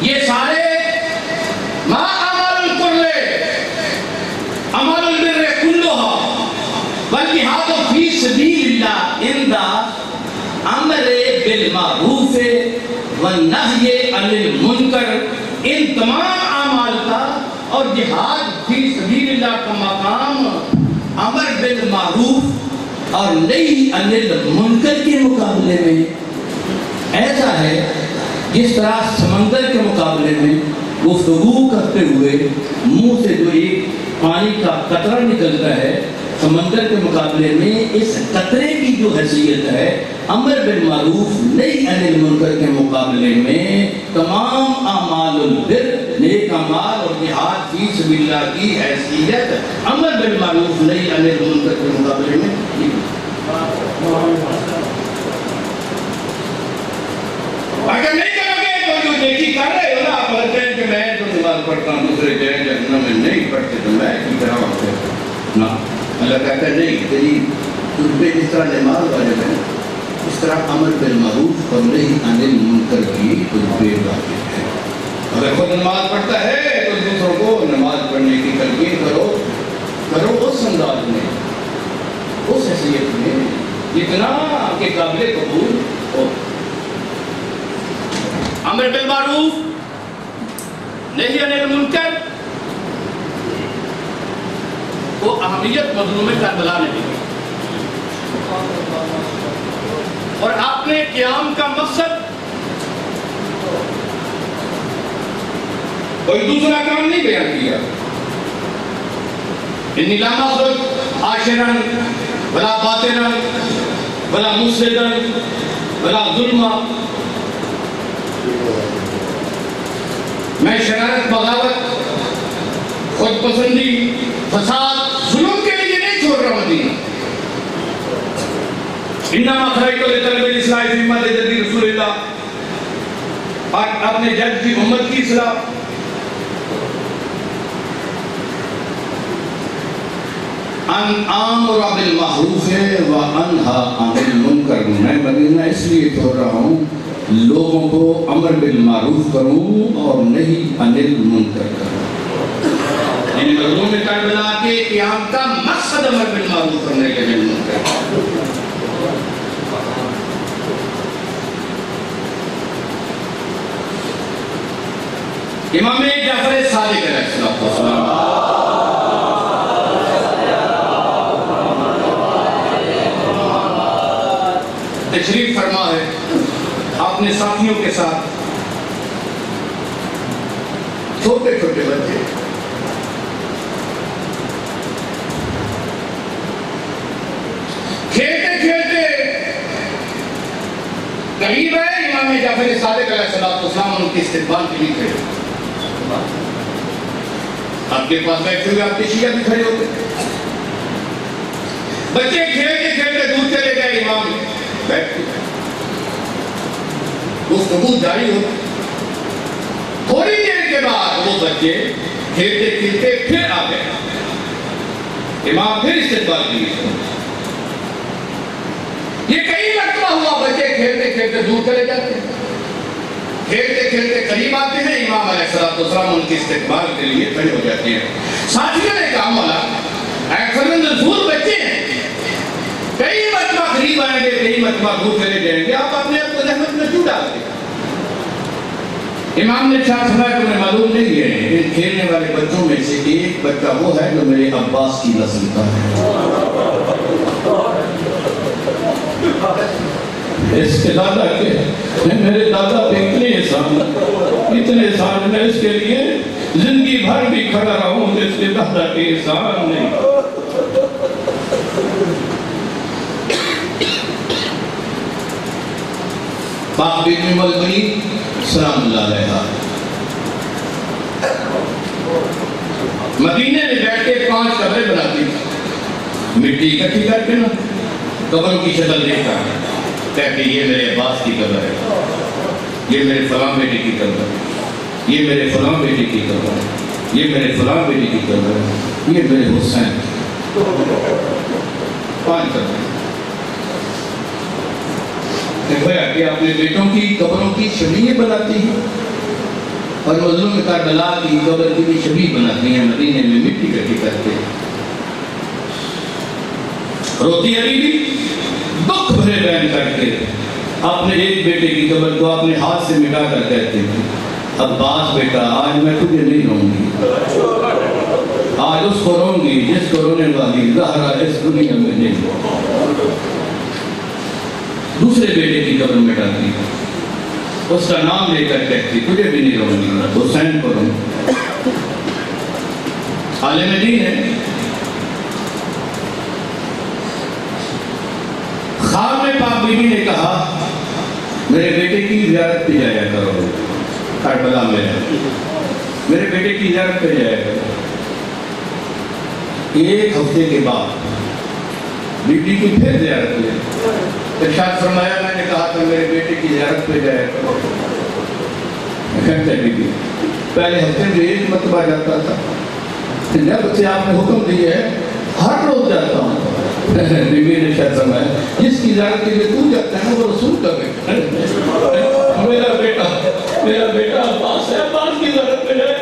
[SPEAKER 1] یہ سارے ما عمل البر كلها والجہاد فی سبیل اللہ عند امر بالمعروف والنہی عن المنکر، ان تمام اعمال کا اور جہاد فی سبیل اللہ کا مقام
[SPEAKER 2] اور نئی انل منکر کے مقابلے میں ایسا ہے جس طرح سمندر کے مقابلے میں گفتگو کرتے ہوئے منہ سے جو ایک پانی کا قطرہ نکلتا ہے، سمندر کے مقابلے میں اس قطرے کی جو حیثیت ہے امر بالمعروف نئی عن المنکر کے مقابلے میں تمام اعمال البر، نیک اعمال اور جہاد فی سبیل اللہ کی حیثیت امر بالمعروف نئی عن المنکر کے مقابلے میں اگر نہیں کرو گے تو جو نیکی کر رہے ہو نا، آپ کہتے ہیں کہ میں تو نماز پڑھتا ہوں، دوسرے جائیں جہنم میں نہیں پڑھتے تو میں کی طرح ہوتے نا، اللہ کہتا ہے نہیں، تیری تجھ پہ جس طرح نماز واجب ہے اس طرح امر بالمعروف اور نہی عن المنکر کی تجھ پہ واجب ہے۔ اگر خود نماز پڑھتا ہے تو دوسروں کو نماز پڑھنے کی تلقین کرو اس انداز میں، اس حیثیت میں جتنا کہ قابل قبول ہو۔ امر بالمعروف نہی عن المنکر وہ اہمیت مظلوم کربلا نے دی، اور آپ نے قیام کا مقصد کوئی دوسرا کام نہیں بیان کیا۔ انی لا مقصد عاشرا ولا باطلا ولا مفسدا ولا ظلما، میں شرارت، بغاوت، خود پسندی، فساد، ظلم کے لیے نہیں چھوڑ رہا مدینہ۔ انما خرجت لطلب الاصلاح فی امت جدی رسول اللہ، اور اپنے جد کی امت کی اصلاح۔ ان آمر بالمعروف وانہا عن المنکر، میں مدینہ اس لیے چھوڑ رہا ہوں لوگوں کو امر بالمعروف کروں اور نہیں عن المنکر کروں۔ یعنی مظلوم کربلا کے قیام کا مقصد امر بالمعروف کرنے کے عن المنکر۔ امام جعفر صادق علیہ السلام تشریف فرما ہے اپنے ساتھیوں کے ساتھ، چھوٹے چھوٹے بچے، کھیلتے کھیلتے قریب ہے امام جعفر صادق علیہ السلام ان کی استقبال کے لیے کھڑے، آپ کے پاس بیٹھے ہوئے آپ کے شیعہ بھی کھڑے ہوتے، بچے کھیلتے کھیلتے دور چلے گئے، امام بیٹھتے، گفتگو جاری ہو۔ تھوڑی دیر کے بعد وہ بچے کھیلتے کھیلتے پھر آ گئے، امام پھر استقبال کے لیے۔ یہ کئی مرتبہ ہوا، بچے کھیلتے کھیلتے دور چلے جاتے ہیں، کھیلتے کھیلتے قریب آتے ہیں، امام علیہ السلام ان کی استقبال کے لیے کھڑے ہو جاتے ہیں۔ ساتھیوں نے کہا مولا منظور بچے ہیں، کئی مرتبہ قریب آئیں گے، کئی مرتبہ دور چلے جائیں گے، آپ اپنے آپ کو زحمت میں کیوں ڈالتے؟ امام نے فرمایا تمہیں معلوم نہیں ہے ان کھیلنے والے بچوں میں سے ایک بچہ وہ ہے جو میرے عباس کی نسل کا ہے، اس کے دادا کے، میرے دادا پہ اتنے احسان میں اس کے لیے زندگی بھر بھی کھڑا رہا ہوں، اس کے دادا کے احسان نہیں۔ پاک بی بی ملکنی سلام اللہ علیہ مدینے میں بیٹھ کے 5 قبریں بناتی، مٹی اکٹھی کر کے نا قبروں کی شکل دیکھا، کہتے یہ میرے عباس کی قبر ہے، یہ میرے فلاں بیٹے کی قبر ہے، یہ میرے فلاں بیٹے کی قبر ہے، یہ میرے فلاں بیٹے کی قبر ہے، یہ میرے حسین۔ 5 قبریں دیکھویا کہ اپنے بیٹوں کی قبروں کی شبیہ بناتی ہیں اور مظلوم کربلا کی قبر کی بھی شبیہ بناتی ہیں، مدینے میں مٹی اکٹھی کرتے ہیں۔ روتی علی بھی دکھ بھرے بیان کر کے اپنے ایک بیٹے کی قبر کو اپنے ہاتھ سے مٹا کر کہتے ہیں عباس بیٹا آج میں تجھے نہیں رہوں گی، آج اس کو رون گی جس کو رونے والی زہرا اس دنیا میں نہیں. دوسرے بیٹے کی قبر میں ڈالتی, اس کا نام لے کر کہتی تجھے بھی نہیں رون گی, حسین کو رون. عالم دین ہے. خواب میں پاک بی بی نے کہا میرے بیٹے کی زیارت پہ جایا کرو کربلا میں, میرے بیٹے کی زیارت پہ جایا کرو. ایک ہفتے کے بعد بی بی کی پھر زیارت ہوئی. ارشاد فرمایا میں نے کہا تھا میرے بیٹے کی زیارت پہ جایا کرو. کہتا ہے بی بی پہلے ہفتے میں ایک مرتبہ جاتا تھا, جب سے آپ نے حکم دیا ہے ہر روز جاتا ہوں. بی بی نے شاید فرمایا جس کی زیارت کے لیے تو جاتا ہے وہ رسول کا بیٹا ہے. میرا بیٹا عباس ہے, عباس کی زیارت پہ جائے.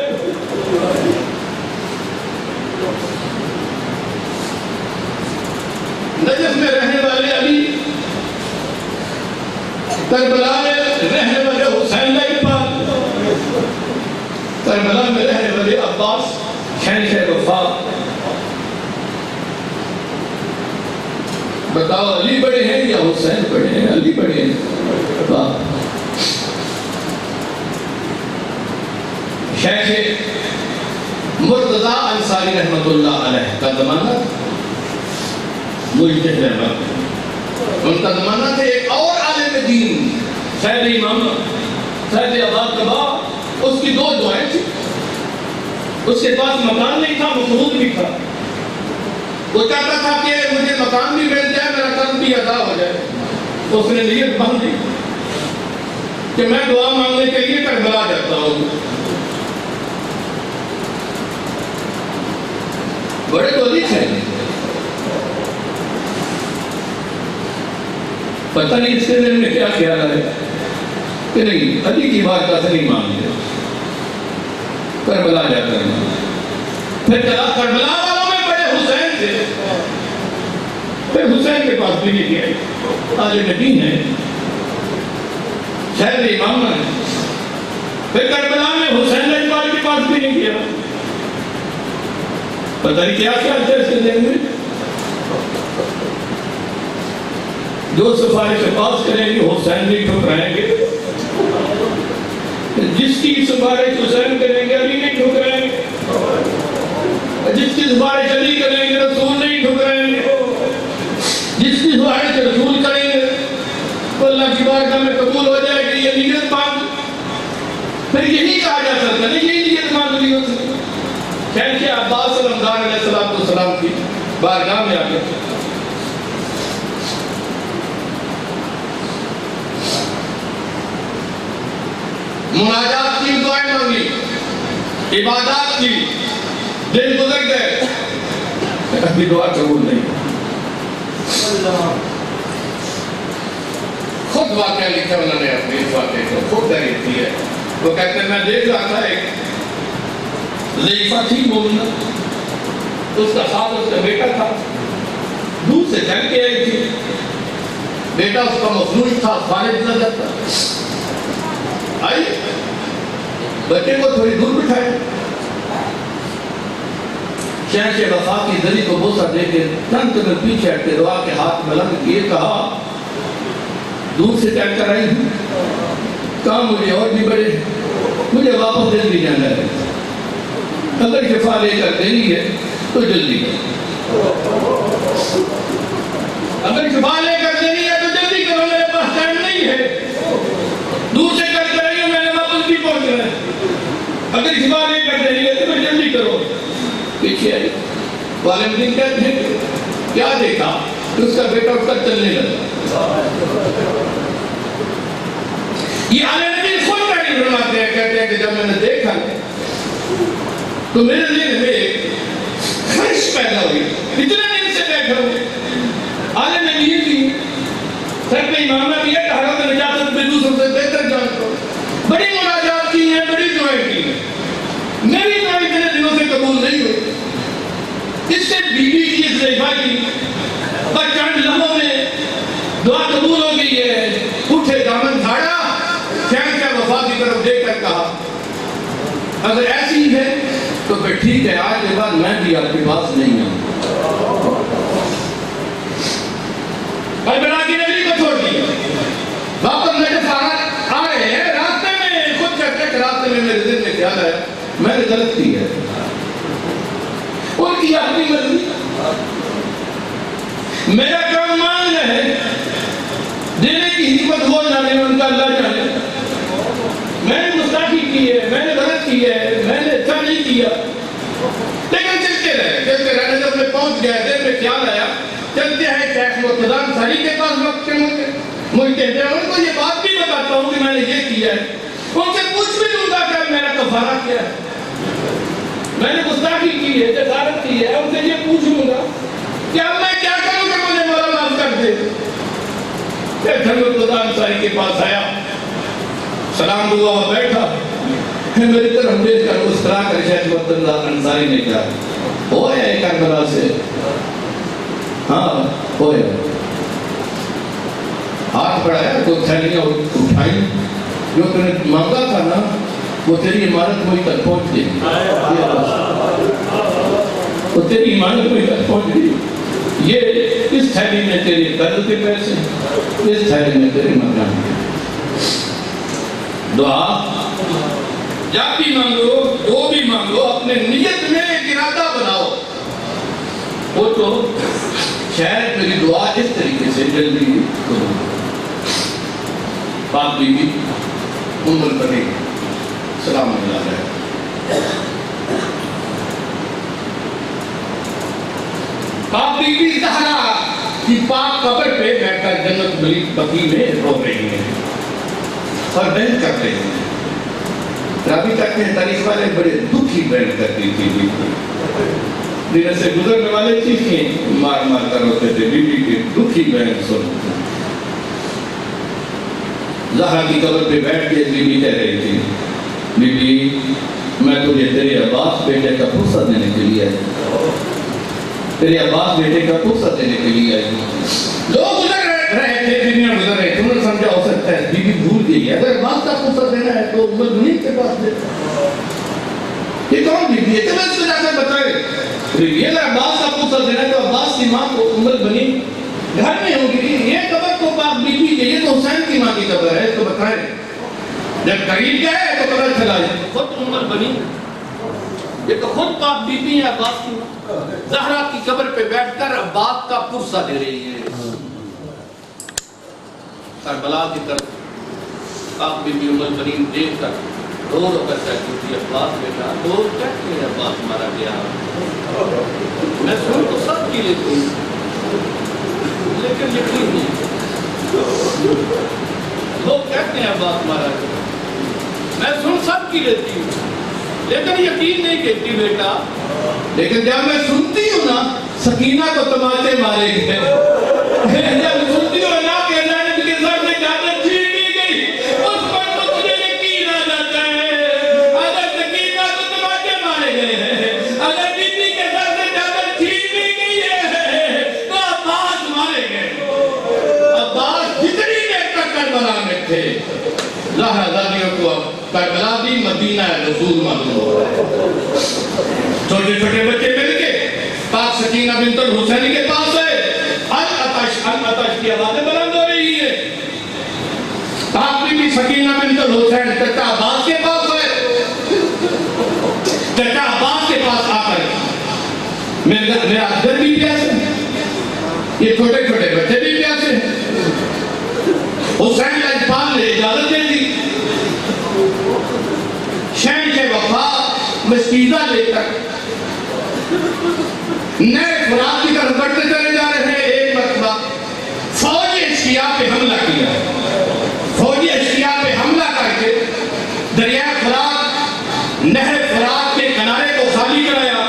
[SPEAKER 2] نجف میں رہنے والے علی, کربلا میں رہنے والے حسین لائی پاک, کربلا میں رہنے والے عباس شہنشاہ وفا. بتاؤ علی بڑے ہیں یا حسین بڑے ہیں؟ علی بڑے ہیں. شیخ مرتضیٰ انصاری رحمۃ اللہ علیہ کا زمانہ, مجتہد احمد ان کا زمانہ تھے. ایک اور عالم دین سید امام سید آباد کبا, اس کی 2 دعائیں تھی. اس کے پاس مکان نہیں تھا, مفروض بھی تھا. وہ چاہتا تھا کہ مجھے مکان بھی مل جائے, میرا قرض بھی ادا ہو جائے. تو اس نے نیت باندھ دی کہ میں دعا مانگنے کے لیے کربلا جاتا ہوں. بڑے ولی تھے, پتہ نہیں اس کے دل میں کیا خیال ہے کہ نہیں علی کی بات کا نہیں مانگتے, کربلا جا کر. پھر کربلا والوں میں بڑے حسین تھے, پھر حسین کے پاس بھی نہیں گئے. عالم دین ہے, شہر امام ہے. پھر کربلا میں حسین اقبال کے پاس بھی نہیں گیا. پتہ نہیں کیا کیا تھا اس کے دل میں. جو سفارش پاس کریں گے حسین نہیں ٹھکرائیں گے, جس کی سفارش حسین کریں گے علی نہیں ٹھکرائیں گے, جس کی سفارش علی کریں گے رسول نہیں ٹھکرائیں گے, جس کی سفارش رسول کریں گے تو اللہ کی بارگاہ میں قبول ہو جائے گی. یہ نیت مانگ, پھر یہی کہا جا سکتا ہے یہی نیت مانگ لی ہوتی. شہنشاہ عباس رمضان علیہ السلام کی بارگاہ میں آ گئے. مناجات کی دعائیں مانگی, عبادات کی, دل گزر گئے, ابھی دعا قبول نہیں. خود واقعہ لکھا انہوں نے اپنے اس واقعے کو, خود تعریف کی ہے. وہ کہتے ہیں میں دیکھ رہا تھا ایک ضعیفہ تھی مومنہ, اس کا ساتھ اس کا بیٹا تھا, دور سے چل کے آئی تھی. بیٹا اس کا مفلوج تھا, فارغ نظر تھا. آئی بچے کو تھوڑی دور بٹھائے, شہنشاہ وفا کی زری کو بوسہ دے کے تن میں پیچھے ہٹ کے دعا کے ہاتھ میں لگ کیے کہا دور سے چل کر آئی ہوں, کام مجھے اور بھی بڑے, مجھے واپس جلدی جانا ہے. اگر شفا لے کر دینی ہے تو جلدی کرو, اگر شفا لے کر دینی ہے تو جلدی کرو, میرے پاس ٹائم نہیں ہے. دور سے کر کے آئی ہوں, میں نے واپس بھی پہنچنا ہے. اگر شفا لے کر دینی ہے تو جلدی کرو. پیچھے آئی. عالم دین کہتے ہیں کیا دیکھا, اس کا بیٹا اٹھ کر چلنے لگا. یہ عالم دین خود تعریف فرماتے ہیں, کہتے ہیں کہ جب میں نے دیکھا تو میرے دل میں ایک خواہش پیدا ہوئی, اتنے دن سے بیٹھا ہوں. عالم دین کی سر پہ امامہ بھی ہے, کہا کہ نجات میں دوسروں سے بہتر جانتا ہوں. بڑی مناجات کی ہیں, بڑی دعائیں کی ہیں, میری دعائیں اتنے دنوں سے قبول نہیں ہوئی. اس سے بی بی کی اس ضعیفہ کی بس چند لمحوں میں دعا قبول ہو گئی ہے. اٹھے دامن جھاڑا, شہنشاہ وفا کی طرف دیکھ کر کہا اگر ایسی ہے تو پھر ٹھیک ہے، آج کے بعد میں بھی آپ کے پاس نہیں آؤں۔ کربلا کی نگری کو چھوڑ دیا، واپس نجف آ رہے ہیں، راستے میں خود کہتے ہیں کہ راستے میں میرے دل میں خیال آیا میں نے غلط کی ہے، ان کی اپنی مرضی، میرا کام مانگنا ہے، دینے کی حکمت وہ جانے ان کا اللہ جانے، میں نے گستاخی کی ہے، میں نے غلط کی ہے، میں نے اچھا نہیں کیا، لیکن چلتے رہے جب میں پہنچ گیا دل میں خیال آیا چلتے ہیں شیخ مرتضیٰ انصاری کے پاس وقت کے موقع مجھ کہتے ہیں ان کو یہ بات بھی بتاتا ہوں کہ میں نے یہ کیا ہے، ان سے پوچھ بھی لوں گا کہ میرا کفارہ کیا ہے، میں نے گستاخی کی ہے، جسارت کی ہے، ان سے یہ پوچھ لوں گا کہ اب میں کیا کروں کہ مجھے مولا معاف کر دے۔ شیخ مرتضیٰ انصاری کے پاس آیا، سلام دعا اور بیٹھا، میری طرف دیکھ کر مسکرا کر شیخ مرتضیٰ انصاری نے کہا ہو ہے کربلا سے؟ ہاں ہو ہے۔ ہاتھ بڑھایا تو تھیلیاں اٹھائی، جو تم نے مانگا تھا نا وہ تیری عمارت وہی تک پہنچ گئی، وہ تیری عمارت وہی تک پہنچ گئی، یہ اس تھیلی میں تیرے قرض کے پیسے، اس تھیلی میں تیرے مکان کے۔ دعا جب بھی مانگو جو بھی مانگو اپنے نیت میں ایک ارادہ بناؤ، وہ تو شاید میری دعا اس طریقے سے جلدی کرو۔ پاک بی بی ام البنین سلام اللہ علیہ، پاک بی بی زہرا کی پاک قبر پہ بیٹھ کر جنت بقیع میں رو رہی ہیں اور بہن کر رہی ہیں۔ رابی کہتے ہیں تاریخ والے بڑے دکھی بہن کرتی تھی بی بی، دن سے گزرنے والے چیخیں مار مار کر ہوتے تھے، بی بی کی دکھی بہن سنتے۔ زہرا کی قبر پہ بیٹھ کے بی بی کہہ رہی تھی بی بی میں تجھے تیرے عباس بیٹے کا پرسہ دینے کے لیے آئی، تیرے عباس بیٹے کا پرسہ دینے کے لیے آئی۔ لوگ گزر رہے تھے، دنیا گزر رہے تھے، انہوں نے سمجھا ہو سکتا ہے بی بی بھول گئی ہے، اگر عباس کا پرسہ دینا ہے تو ام البنین کے پاس دے۔ یہ کون بی بی ہے؟ چلو اس کو جا کر بتائے، یہ اگر عباس کا پرسہ دینا ہے تو عباس کی ماں کو ام البنین گھر میں ہوگی، یہ قبر تو پاک بی بی کی، یہ تو حسین کی ماں کی قبر ہے، اس کو بتائیں۔ جب قریب گئے تو قبر چلا جائے، خود ام البنین، یہ تو خود پاک بی بی ہے عباس کی ماں، زہرا کی قبر پہ بیٹھ کر عباس کا پرسہ دے رہی ہے۔ کربلا کی طرف پاک بی بی ام البنین دیکھ کر رو رو کر کہتی تھی عباس بیٹا لوگ کہتے ہیں عباس مارا گیا، میں سن تو سب کی لیتی ہوں لیکن یقین نہیں، لوگ کہتے ہیں عباس مارا گیا، میں سن سب کی لیتی ہوں لیکن یقین نہیں کہتی بیٹا، لیکن جب میں سنتی ہوں نا سکینہ کو تماچے مارے گئے، جب سنتی ہوں نا کہ جانب کے سر سے چادر چھین لی گئی، اس پر تو تجھے یقین آ جاتا ہے، اگر سکینہ کو تماچے مارے گئے ہیں، اگر بی بی کے سر سے چادر چھین لی گئی ہے تو عباس مارے گئے۔ عباس جتنی دیر تک کربلا میں تھے، زہرا زادیوں کو کربلا بھی مدینہ رسول معلوم ہو رہا ہے۔ چھوٹے چھوٹے بچے مل کے پاک سکینہ بنت الحسین کے پاس ہے، ان کی آوازیں بلند ہو رہی ہے، پاک بی بی سکینہ بنت الحسین چچا عباس کے پاس ہے، چچا عباس کے پاس آ کر میرا افضل بھی پیاسے ہیں، یہ چھوٹے چھوٹے بچے بھی پیاسے ہیں، حسین لجپال نے اجازت دے دی، شہنشاہ وفا مسکیزہ لے کر نئے فرات کی طرف بڑھتے چلے جا رہے ہیں۔ ایک مرتبہ فوجی اشقیاء پہ حملہ کیا، فوجی اشقیاء پہ حملہ کر کے دریائے فرات، نہر فرات کے کنارے کو خالی کرایا،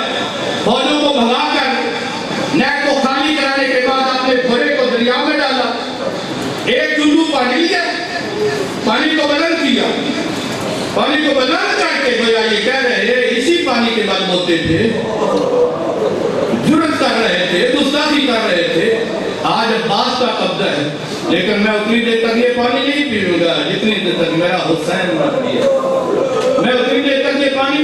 [SPEAKER 2] فوجوں کو بھگا کر نہر کو خالی کرانے کے بعد اپنے گھوڑے کو دریا میں ڈالا، ایک چلو پانی لیا، پانی کو بلند کیا، پانی کو بلند کر کے گویا یہ کہہ رہے ہیں اسی پانی کے بعد بولتے تھے، جرت کر رہے تھے، گستاخی کر رہے تھے، آج عباس کا قبضہ ہے لیکن میں اتنی دیر تک یہ پانی نہیں پیوں گا جتنی دیر تک میرا حسین مر گیا، میں اتنی دیر تک یہ پانی